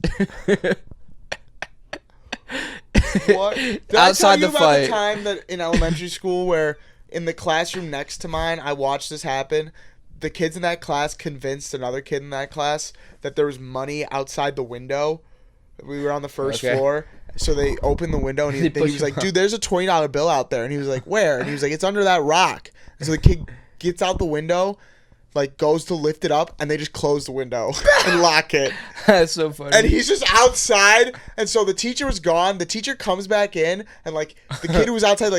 [SPEAKER 2] What? Did
[SPEAKER 1] Outside
[SPEAKER 2] I tell you
[SPEAKER 1] the
[SPEAKER 2] about
[SPEAKER 1] fight.
[SPEAKER 2] The time that in elementary school where in the classroom next to mine, I watched this happen. The kids in that class convinced another kid in that class that there was money outside the window. We were on the first floor. So they opened the window and he was like, dude, there's a $20 bill out there. And he was like, where? And he was like, it's under that rock. And so the kid gets out the window, like goes to lift it up, and they just close the window and lock it.
[SPEAKER 1] That's so funny.
[SPEAKER 2] And he's just outside. And so the teacher was gone. The teacher comes back in, and like the kid who was outside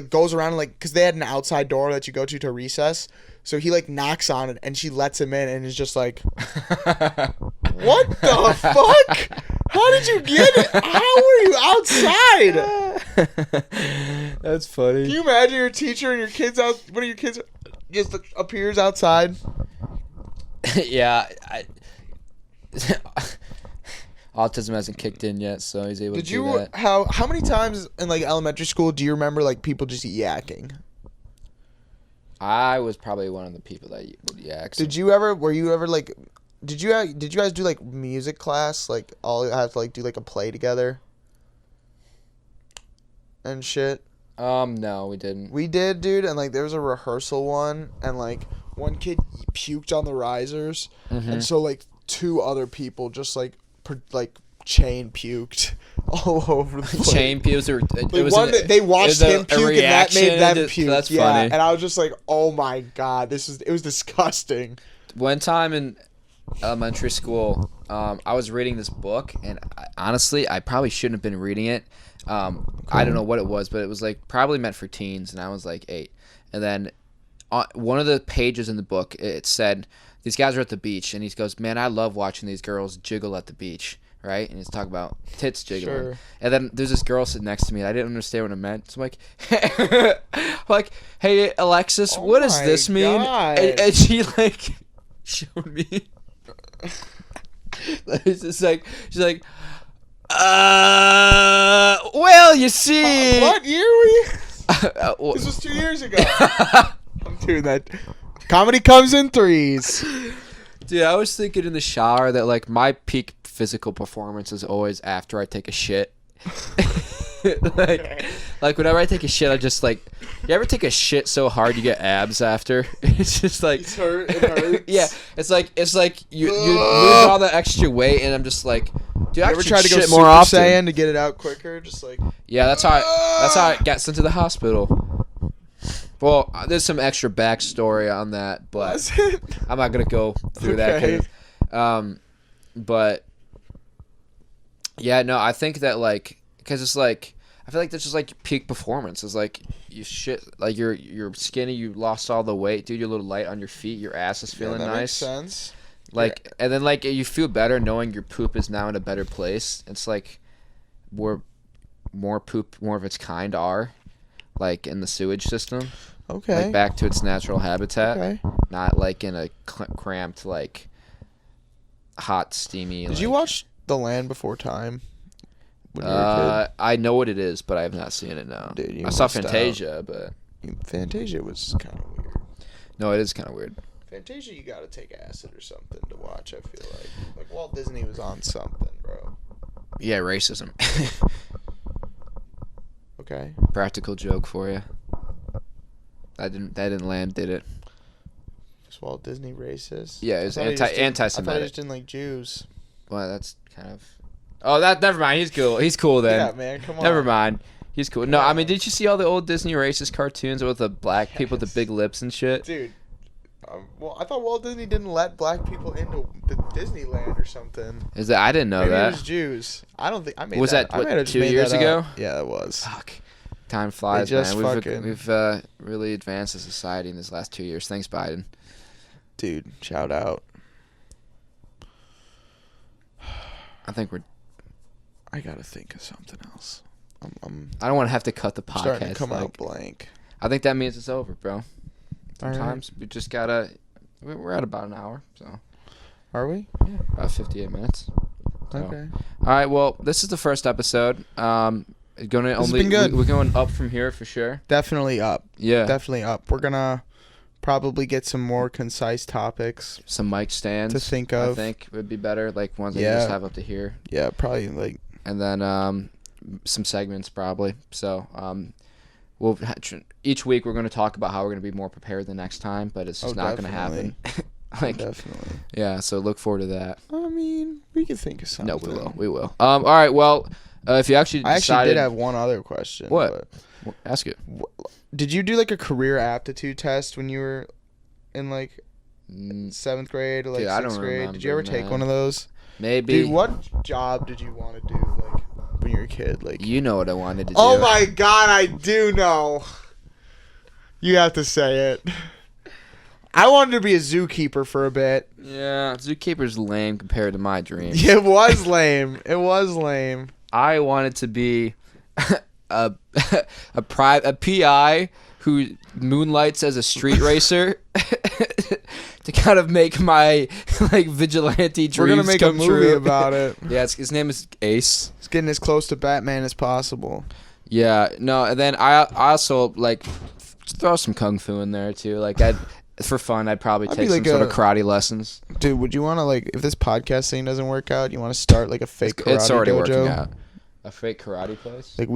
[SPEAKER 2] goes around and because they had an outside door that you go to recess. So he like knocks on it, and she lets him in, and is just like, what the fuck? How did you get it? How were you outside?
[SPEAKER 1] That's funny.
[SPEAKER 2] Can you imagine your teacher and your kids out? One of your kids just appears outside.
[SPEAKER 1] Yeah, autism hasn't kicked in yet, so he's able to do that.
[SPEAKER 2] How many times in like elementary school do you remember like people just yakking?
[SPEAKER 1] I was probably one of the people that would yak.
[SPEAKER 2] Did you ever did you guys do like music class, like all have to like do like a play together and shit?
[SPEAKER 1] No, we didn't.
[SPEAKER 2] We did, dude, and like there was a rehearsal one, and like one kid puked on the risers, and so like 2 other people just like chain puked all over the place.
[SPEAKER 1] Chain pukes,
[SPEAKER 2] they watched him puke, and that made them puke.
[SPEAKER 1] That's funny.
[SPEAKER 2] And I was just like, oh my god, it was disgusting.
[SPEAKER 1] One time in elementary school, I was reading this book, and honestly, I probably shouldn't have been reading it. I don't know what it was, but it was like probably meant for teens, and I was like 8. And then one of the pages in the book, it said these guys are at the beach, and he goes, man, I love watching these girls jiggle at the beach, right? And he's talking about tits jiggling. Sure. And then there's this girl sitting next to me, and I didn't understand what it meant. So I'm like, hey, Alexis, what does this mean? And she like showed me. It's just like, she's like, Well, you see.
[SPEAKER 2] What year were you?
[SPEAKER 1] Well,
[SPEAKER 2] This was 2 years ago. I'm doing that. Comedy comes in threes.
[SPEAKER 1] dude, I was thinking in the shower that like my peak physical performance is always after I take a shit. like whenever I take a shit, I just like. You ever take a shit so hard you get abs after? It's just like
[SPEAKER 2] It's hurt. It hurts.
[SPEAKER 1] yeah, it's like you lose all the extra weight, and I'm just like, dude, I
[SPEAKER 2] You ever
[SPEAKER 1] should
[SPEAKER 2] try to go
[SPEAKER 1] shit
[SPEAKER 2] Super
[SPEAKER 1] more often.
[SPEAKER 2] Saiyan to get it out quicker? Just like
[SPEAKER 1] Yeah, that's how I got sent to the hospital. Well, there's some extra backstory on that, but
[SPEAKER 2] was it?
[SPEAKER 1] I'm not gonna go through
[SPEAKER 2] Okay.
[SPEAKER 1] that. But yeah, no, I think that like, because it's like, I feel like that's just like peak performance. It's like you shit, like you're skinny, you lost all the weight, dude. You're a little light on your feet, your ass is feeling
[SPEAKER 2] that
[SPEAKER 1] nice.
[SPEAKER 2] Makes sense.
[SPEAKER 1] Like, and then like you feel better knowing your poop is now in a better place. It's like where more poop, more of its kind are, like in the sewage system.
[SPEAKER 2] Okay.
[SPEAKER 1] Like back to its natural habitat,
[SPEAKER 2] Okay.
[SPEAKER 1] not like in a cramped, like hot, steamy.
[SPEAKER 2] Did you watch The Land Before Time? When you were a
[SPEAKER 1] I know what it is, but I have not seen it now.
[SPEAKER 2] Dude, you
[SPEAKER 1] I saw
[SPEAKER 2] missed out.
[SPEAKER 1] Fantasia, but
[SPEAKER 2] kid? Fantasia was kind of weird.
[SPEAKER 1] no, it is kind of weird.
[SPEAKER 2] Fantasia, you gotta take acid or something to watch. I feel like Walt Disney was on something, bro.
[SPEAKER 1] Yeah, racism.
[SPEAKER 2] Okay.
[SPEAKER 1] Practical joke for you. That didn't land, did it?
[SPEAKER 2] Was Walt Disney racist?
[SPEAKER 1] Yeah, it was
[SPEAKER 2] I thought he
[SPEAKER 1] anti-Semitic.
[SPEAKER 2] I thought he just didn't like Jews.
[SPEAKER 1] Well, that's kind of. Oh, never mind. He's cool. He's cool then.
[SPEAKER 2] Yeah, man, come on.
[SPEAKER 1] Never mind. He's cool. No, I mean, did you see all the old Disney racist cartoons with the black people with the big lips and shit?
[SPEAKER 2] Dude. Well, I thought Walt Disney didn't let black people into the Disneyland or something.
[SPEAKER 1] Is that I didn't know
[SPEAKER 2] Maybe
[SPEAKER 1] that.
[SPEAKER 2] it was Jews. I don't think I made
[SPEAKER 1] Was
[SPEAKER 2] that.
[SPEAKER 1] that,
[SPEAKER 2] I
[SPEAKER 1] what,
[SPEAKER 2] might have just
[SPEAKER 1] 2
[SPEAKER 2] made
[SPEAKER 1] years
[SPEAKER 2] that
[SPEAKER 1] ago?
[SPEAKER 2] up. Yeah, it was.
[SPEAKER 1] Fuck. Time flies,
[SPEAKER 2] just
[SPEAKER 1] man.
[SPEAKER 2] fucking-
[SPEAKER 1] We've really advanced as a society in this last 2 years. Thanks, Biden.
[SPEAKER 2] Dude, shout out.
[SPEAKER 1] I think we're.
[SPEAKER 2] I gotta think of something else. I'm
[SPEAKER 1] I don't want to have to cut the
[SPEAKER 2] starting to
[SPEAKER 1] podcast.
[SPEAKER 2] come
[SPEAKER 1] like,
[SPEAKER 2] out blank.
[SPEAKER 1] I think that means it's over, bro.
[SPEAKER 2] All right.
[SPEAKER 1] Sometimes we just gotta. We're at about an hour, so
[SPEAKER 2] Are we?
[SPEAKER 1] yeah, about 58 minutes. So.
[SPEAKER 2] Okay.
[SPEAKER 1] All right. Well, this is the first episode. Going to
[SPEAKER 2] has
[SPEAKER 1] only
[SPEAKER 2] been good.
[SPEAKER 1] we're going up from here for sure.
[SPEAKER 2] Definitely up.
[SPEAKER 1] Yeah.
[SPEAKER 2] Definitely up. We're gonna probably get some more concise topics
[SPEAKER 1] Some mic stands
[SPEAKER 2] to think
[SPEAKER 1] I
[SPEAKER 2] of.
[SPEAKER 1] think would be better, like ones that you
[SPEAKER 2] Yeah.
[SPEAKER 1] just have up to here,
[SPEAKER 2] Yeah, probably like
[SPEAKER 1] and then some segments probably. So we'll each week we're going to talk about how we're going to be more prepared the next time, but it's just not going to happen. Like
[SPEAKER 2] definitely.
[SPEAKER 1] yeah, so look forward to that.
[SPEAKER 2] I mean, we could think of something.
[SPEAKER 1] No, we will. All right. Well, if you actually
[SPEAKER 2] I
[SPEAKER 1] decided,
[SPEAKER 2] actually did have one other question.
[SPEAKER 1] What? Ask it.
[SPEAKER 2] Did you do like a career aptitude test when you were in like
[SPEAKER 1] Mm,
[SPEAKER 2] 7th grade or like
[SPEAKER 1] Dude, I don't
[SPEAKER 2] 6th grade? Did you ever
[SPEAKER 1] remember,
[SPEAKER 2] take
[SPEAKER 1] man.
[SPEAKER 2] one of those?
[SPEAKER 1] Maybe.
[SPEAKER 2] Dude, what job did you want to do like when you were a kid? Like,
[SPEAKER 1] You know what I wanted to do.
[SPEAKER 2] oh my god, I do know. You have to say it. I wanted to be a zookeeper for a bit.
[SPEAKER 1] Yeah, zookeeper's lame compared to my dreams.
[SPEAKER 2] It was lame. It was lame.
[SPEAKER 1] I wanted to be a PI who moonlights as a street racer to kind of make my like vigilante dreams
[SPEAKER 2] We're gonna make a
[SPEAKER 1] come
[SPEAKER 2] movie
[SPEAKER 1] true.
[SPEAKER 2] about it.
[SPEAKER 1] Yeah, his name is Ace.
[SPEAKER 2] It's getting as close to Batman as possible.
[SPEAKER 1] Yeah, no, and then I also like throw some kung fu in there too. Like for fun, I'd probably
[SPEAKER 2] I'd
[SPEAKER 1] take
[SPEAKER 2] be
[SPEAKER 1] some
[SPEAKER 2] like
[SPEAKER 1] sort of
[SPEAKER 2] a-
[SPEAKER 1] karate lessons.
[SPEAKER 2] Dude, would you want to like if this podcast thing doesn't work out, you want to start like a fake karate
[SPEAKER 1] It's already
[SPEAKER 2] dojo?
[SPEAKER 1] working out. A fake karate place.
[SPEAKER 2] Like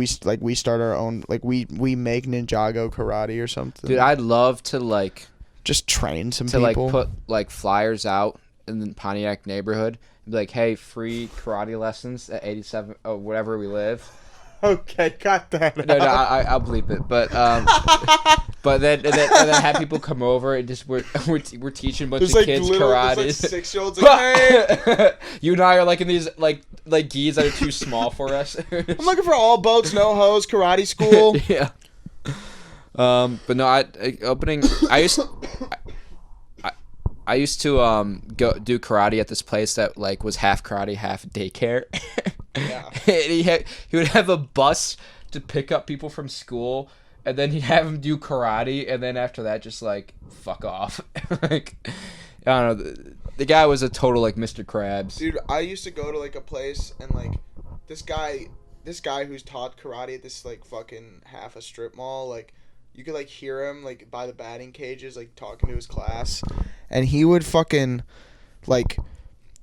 [SPEAKER 2] we start our own like we make Ninjago karate or something.
[SPEAKER 1] Dude, I'd love to like
[SPEAKER 2] just train some
[SPEAKER 1] to
[SPEAKER 2] people.
[SPEAKER 1] like put like flyers out in the Pontiac neighborhood and be like, hey, free karate lessons at 87 or whatever we live.
[SPEAKER 2] Okay, got that.
[SPEAKER 1] No, I'll bleep it. But but then have people come over and just we're teaching a bunch of kids karate.
[SPEAKER 2] There's like 6-year-olds like, hey,
[SPEAKER 1] You and I are like in these like gis that are too small for us.
[SPEAKER 2] I'm looking for all boats, no hose karate school.
[SPEAKER 1] Yeah. But no, I used to go do karate at this place that like was half karate, half daycare.
[SPEAKER 2] Yeah.
[SPEAKER 1] And he would have a bus to pick up people from school, and then he'd have them do karate, and then after that, just like fuck off. Like I don't know. The guy was a total like Mr. Krabs.
[SPEAKER 2] Dude, I used to go to like a place and like this guy who's taught karate at this like fucking half a strip mall, like you could like hear him like by the batting cages like talking to his class, and he would fucking like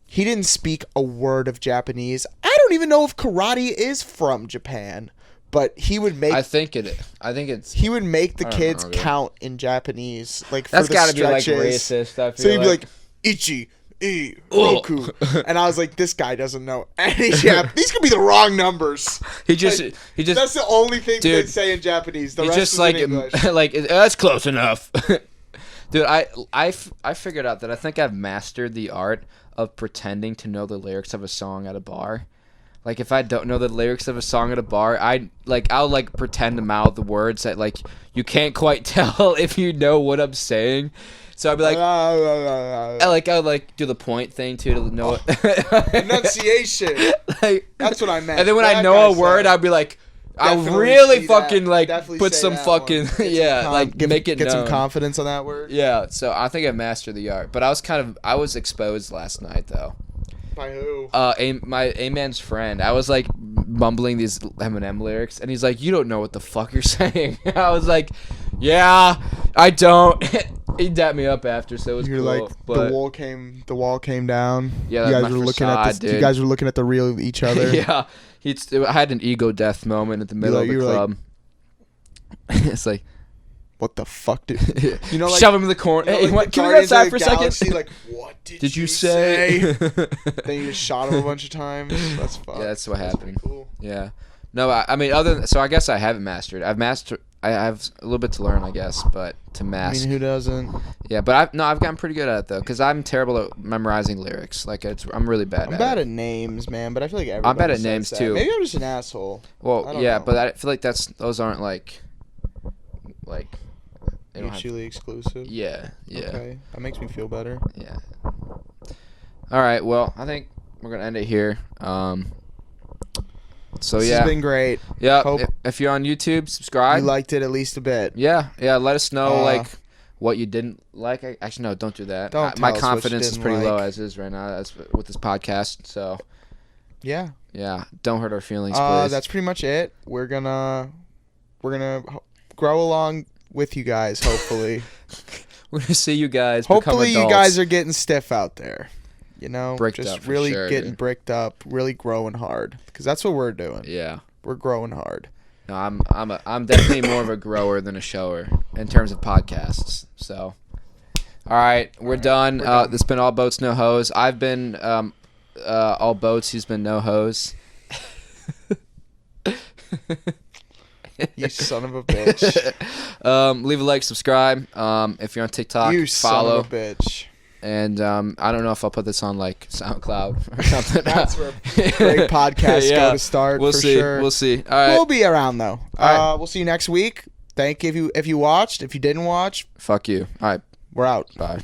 [SPEAKER 2] he didn't speak a word of Japanese. I don't even know if karate is from Japan, but he would make
[SPEAKER 1] I think it's.
[SPEAKER 2] he would make the
[SPEAKER 1] I don't
[SPEAKER 2] kids
[SPEAKER 1] know, dude.
[SPEAKER 2] count in Japanese, like
[SPEAKER 1] That's
[SPEAKER 2] for the
[SPEAKER 1] gotta be like
[SPEAKER 2] stretches.
[SPEAKER 1] racist. I feel
[SPEAKER 2] So he'd be like ichi, Roku, and I was like, this guy doesn't know any Japanese. These could be the wrong numbers.
[SPEAKER 1] he just
[SPEAKER 2] That's the only thing
[SPEAKER 1] Dude,
[SPEAKER 2] they say in Japanese. The
[SPEAKER 1] he
[SPEAKER 2] rest
[SPEAKER 1] just
[SPEAKER 2] is
[SPEAKER 1] like
[SPEAKER 2] in English.
[SPEAKER 1] like that's close enough. Dude, I figured out that I think I've mastered the art of pretending to know the lyrics of a song at a bar. Like if I don't know the lyrics of a song at a bar, I'll like pretend to mouth the words that like you can't quite tell if you know what I'm saying. So I'd be like, I would like do the point thing too to know it.
[SPEAKER 2] Enunciation.
[SPEAKER 1] Like,
[SPEAKER 2] That's what I meant.
[SPEAKER 1] and then when I
[SPEAKER 2] That
[SPEAKER 1] know
[SPEAKER 2] guy
[SPEAKER 1] a word,
[SPEAKER 2] said.
[SPEAKER 1] I'd be like, I'll
[SPEAKER 2] Definitely
[SPEAKER 1] really
[SPEAKER 2] see
[SPEAKER 1] fucking
[SPEAKER 2] that.
[SPEAKER 1] like
[SPEAKER 2] Definitely
[SPEAKER 1] put
[SPEAKER 2] say
[SPEAKER 1] some
[SPEAKER 2] that
[SPEAKER 1] fucking
[SPEAKER 2] one.
[SPEAKER 1] yeah, like make it
[SPEAKER 2] get some
[SPEAKER 1] known.
[SPEAKER 2] confidence on that word.
[SPEAKER 1] Yeah, so I think I mastered the art, but I was exposed last night though.
[SPEAKER 2] By who?
[SPEAKER 1] My A-man's friend. I was like mumbling these Eminem lyrics, and he's like, "You don't know what the fuck you're saying." I was like, "Yeah, I don't." He dapped me up after, so it was
[SPEAKER 2] You're
[SPEAKER 1] cool.
[SPEAKER 2] like
[SPEAKER 1] but
[SPEAKER 2] the wall came down.
[SPEAKER 1] Yeah,
[SPEAKER 2] you
[SPEAKER 1] that's
[SPEAKER 2] guys
[SPEAKER 1] my
[SPEAKER 2] were looking at
[SPEAKER 1] facade,
[SPEAKER 2] this. You
[SPEAKER 1] dude.
[SPEAKER 2] guys were looking at the real of each other.
[SPEAKER 1] yeah, I had an ego death moment at the middle of the
[SPEAKER 2] you were like-
[SPEAKER 1] club. It's like,
[SPEAKER 2] What the fuck, dude? You know, like,
[SPEAKER 1] shove him in the corner.
[SPEAKER 2] you know,
[SPEAKER 1] Hey,
[SPEAKER 2] like
[SPEAKER 1] what,
[SPEAKER 2] the
[SPEAKER 1] can we go
[SPEAKER 2] Guardians of
[SPEAKER 1] outside
[SPEAKER 2] the
[SPEAKER 1] for a second?
[SPEAKER 2] Galaxy, like, what
[SPEAKER 1] Did you say?
[SPEAKER 2] Then you just shot him a bunch of times. That's fun.
[SPEAKER 1] Yeah, that's what happened.
[SPEAKER 2] Cool.
[SPEAKER 1] Yeah. No, I mean, so I guess I haven't mastered. I have a little bit to learn, I guess, but to
[SPEAKER 2] I
[SPEAKER 1] master.
[SPEAKER 2] mean, who doesn't?
[SPEAKER 1] Yeah, but I've gotten pretty good at it though, because I'm terrible at memorizing lyrics. Like I'm really bad.
[SPEAKER 2] I'm
[SPEAKER 1] at
[SPEAKER 2] bad
[SPEAKER 1] it.
[SPEAKER 2] at names, man. But I feel like everybody
[SPEAKER 1] I'm bad at
[SPEAKER 2] says
[SPEAKER 1] names,
[SPEAKER 2] that.
[SPEAKER 1] too.
[SPEAKER 2] Maybe I'm just an asshole.
[SPEAKER 1] Well,
[SPEAKER 2] I don't
[SPEAKER 1] yeah,
[SPEAKER 2] know.
[SPEAKER 1] but I feel like those aren't like they don't have.
[SPEAKER 2] Mutually exclusive.
[SPEAKER 1] Yeah, yeah,
[SPEAKER 2] Okay, that makes me feel better.
[SPEAKER 1] yeah. All right, well, I think we're gonna end it here. So
[SPEAKER 2] This
[SPEAKER 1] yeah,
[SPEAKER 2] has been great.
[SPEAKER 1] yeah.
[SPEAKER 2] Hope-
[SPEAKER 1] If you're on YouTube, subscribe.
[SPEAKER 2] You liked it at least a bit.
[SPEAKER 1] Yeah, let us know
[SPEAKER 2] Uh,
[SPEAKER 1] what you didn't like. Actually, no, don't do that.
[SPEAKER 2] Don't
[SPEAKER 1] My
[SPEAKER 2] tell us what you
[SPEAKER 1] confidence is
[SPEAKER 2] didn't
[SPEAKER 1] pretty low
[SPEAKER 2] like.
[SPEAKER 1] as is right now with this podcast. So
[SPEAKER 2] Yeah.
[SPEAKER 1] yeah, don't hurt our feelings, please.
[SPEAKER 2] That's pretty much it. We're gonna grow along with you guys. Hopefully.
[SPEAKER 1] We're gonna see you guys.
[SPEAKER 2] Hopefully
[SPEAKER 1] become
[SPEAKER 2] you
[SPEAKER 1] adults.
[SPEAKER 2] guys are getting stiff out there. You know,
[SPEAKER 1] Bricked
[SPEAKER 2] just
[SPEAKER 1] up for
[SPEAKER 2] really
[SPEAKER 1] sure,
[SPEAKER 2] getting
[SPEAKER 1] dude.
[SPEAKER 2] bricked up, really growing hard. Because that's what we're doing.
[SPEAKER 1] Yeah.
[SPEAKER 2] We're growing hard.
[SPEAKER 1] No, I'm definitely more of a grower than a shower in terms of podcasts. So, all right, we're done.
[SPEAKER 2] we're done.
[SPEAKER 1] This has been All Boats No Hose. I've been All Boats. He's been No Hose.
[SPEAKER 2] You son of a bitch.
[SPEAKER 1] Leave a like, subscribe. If you're on TikTok,
[SPEAKER 2] You
[SPEAKER 1] follow.
[SPEAKER 2] son of a bitch.
[SPEAKER 1] And I don't know if I'll put this on like SoundCloud or something.
[SPEAKER 2] That's where great podcasts go to start.
[SPEAKER 1] We'll
[SPEAKER 2] for
[SPEAKER 1] see.
[SPEAKER 2] Sure.
[SPEAKER 1] We'll see. All right.
[SPEAKER 2] We'll be around though.
[SPEAKER 1] All right.
[SPEAKER 2] We'll see you next week. Thank you if you watched. If you didn't watch,
[SPEAKER 1] Fuck you. All right.
[SPEAKER 2] we're out.
[SPEAKER 1] Bye.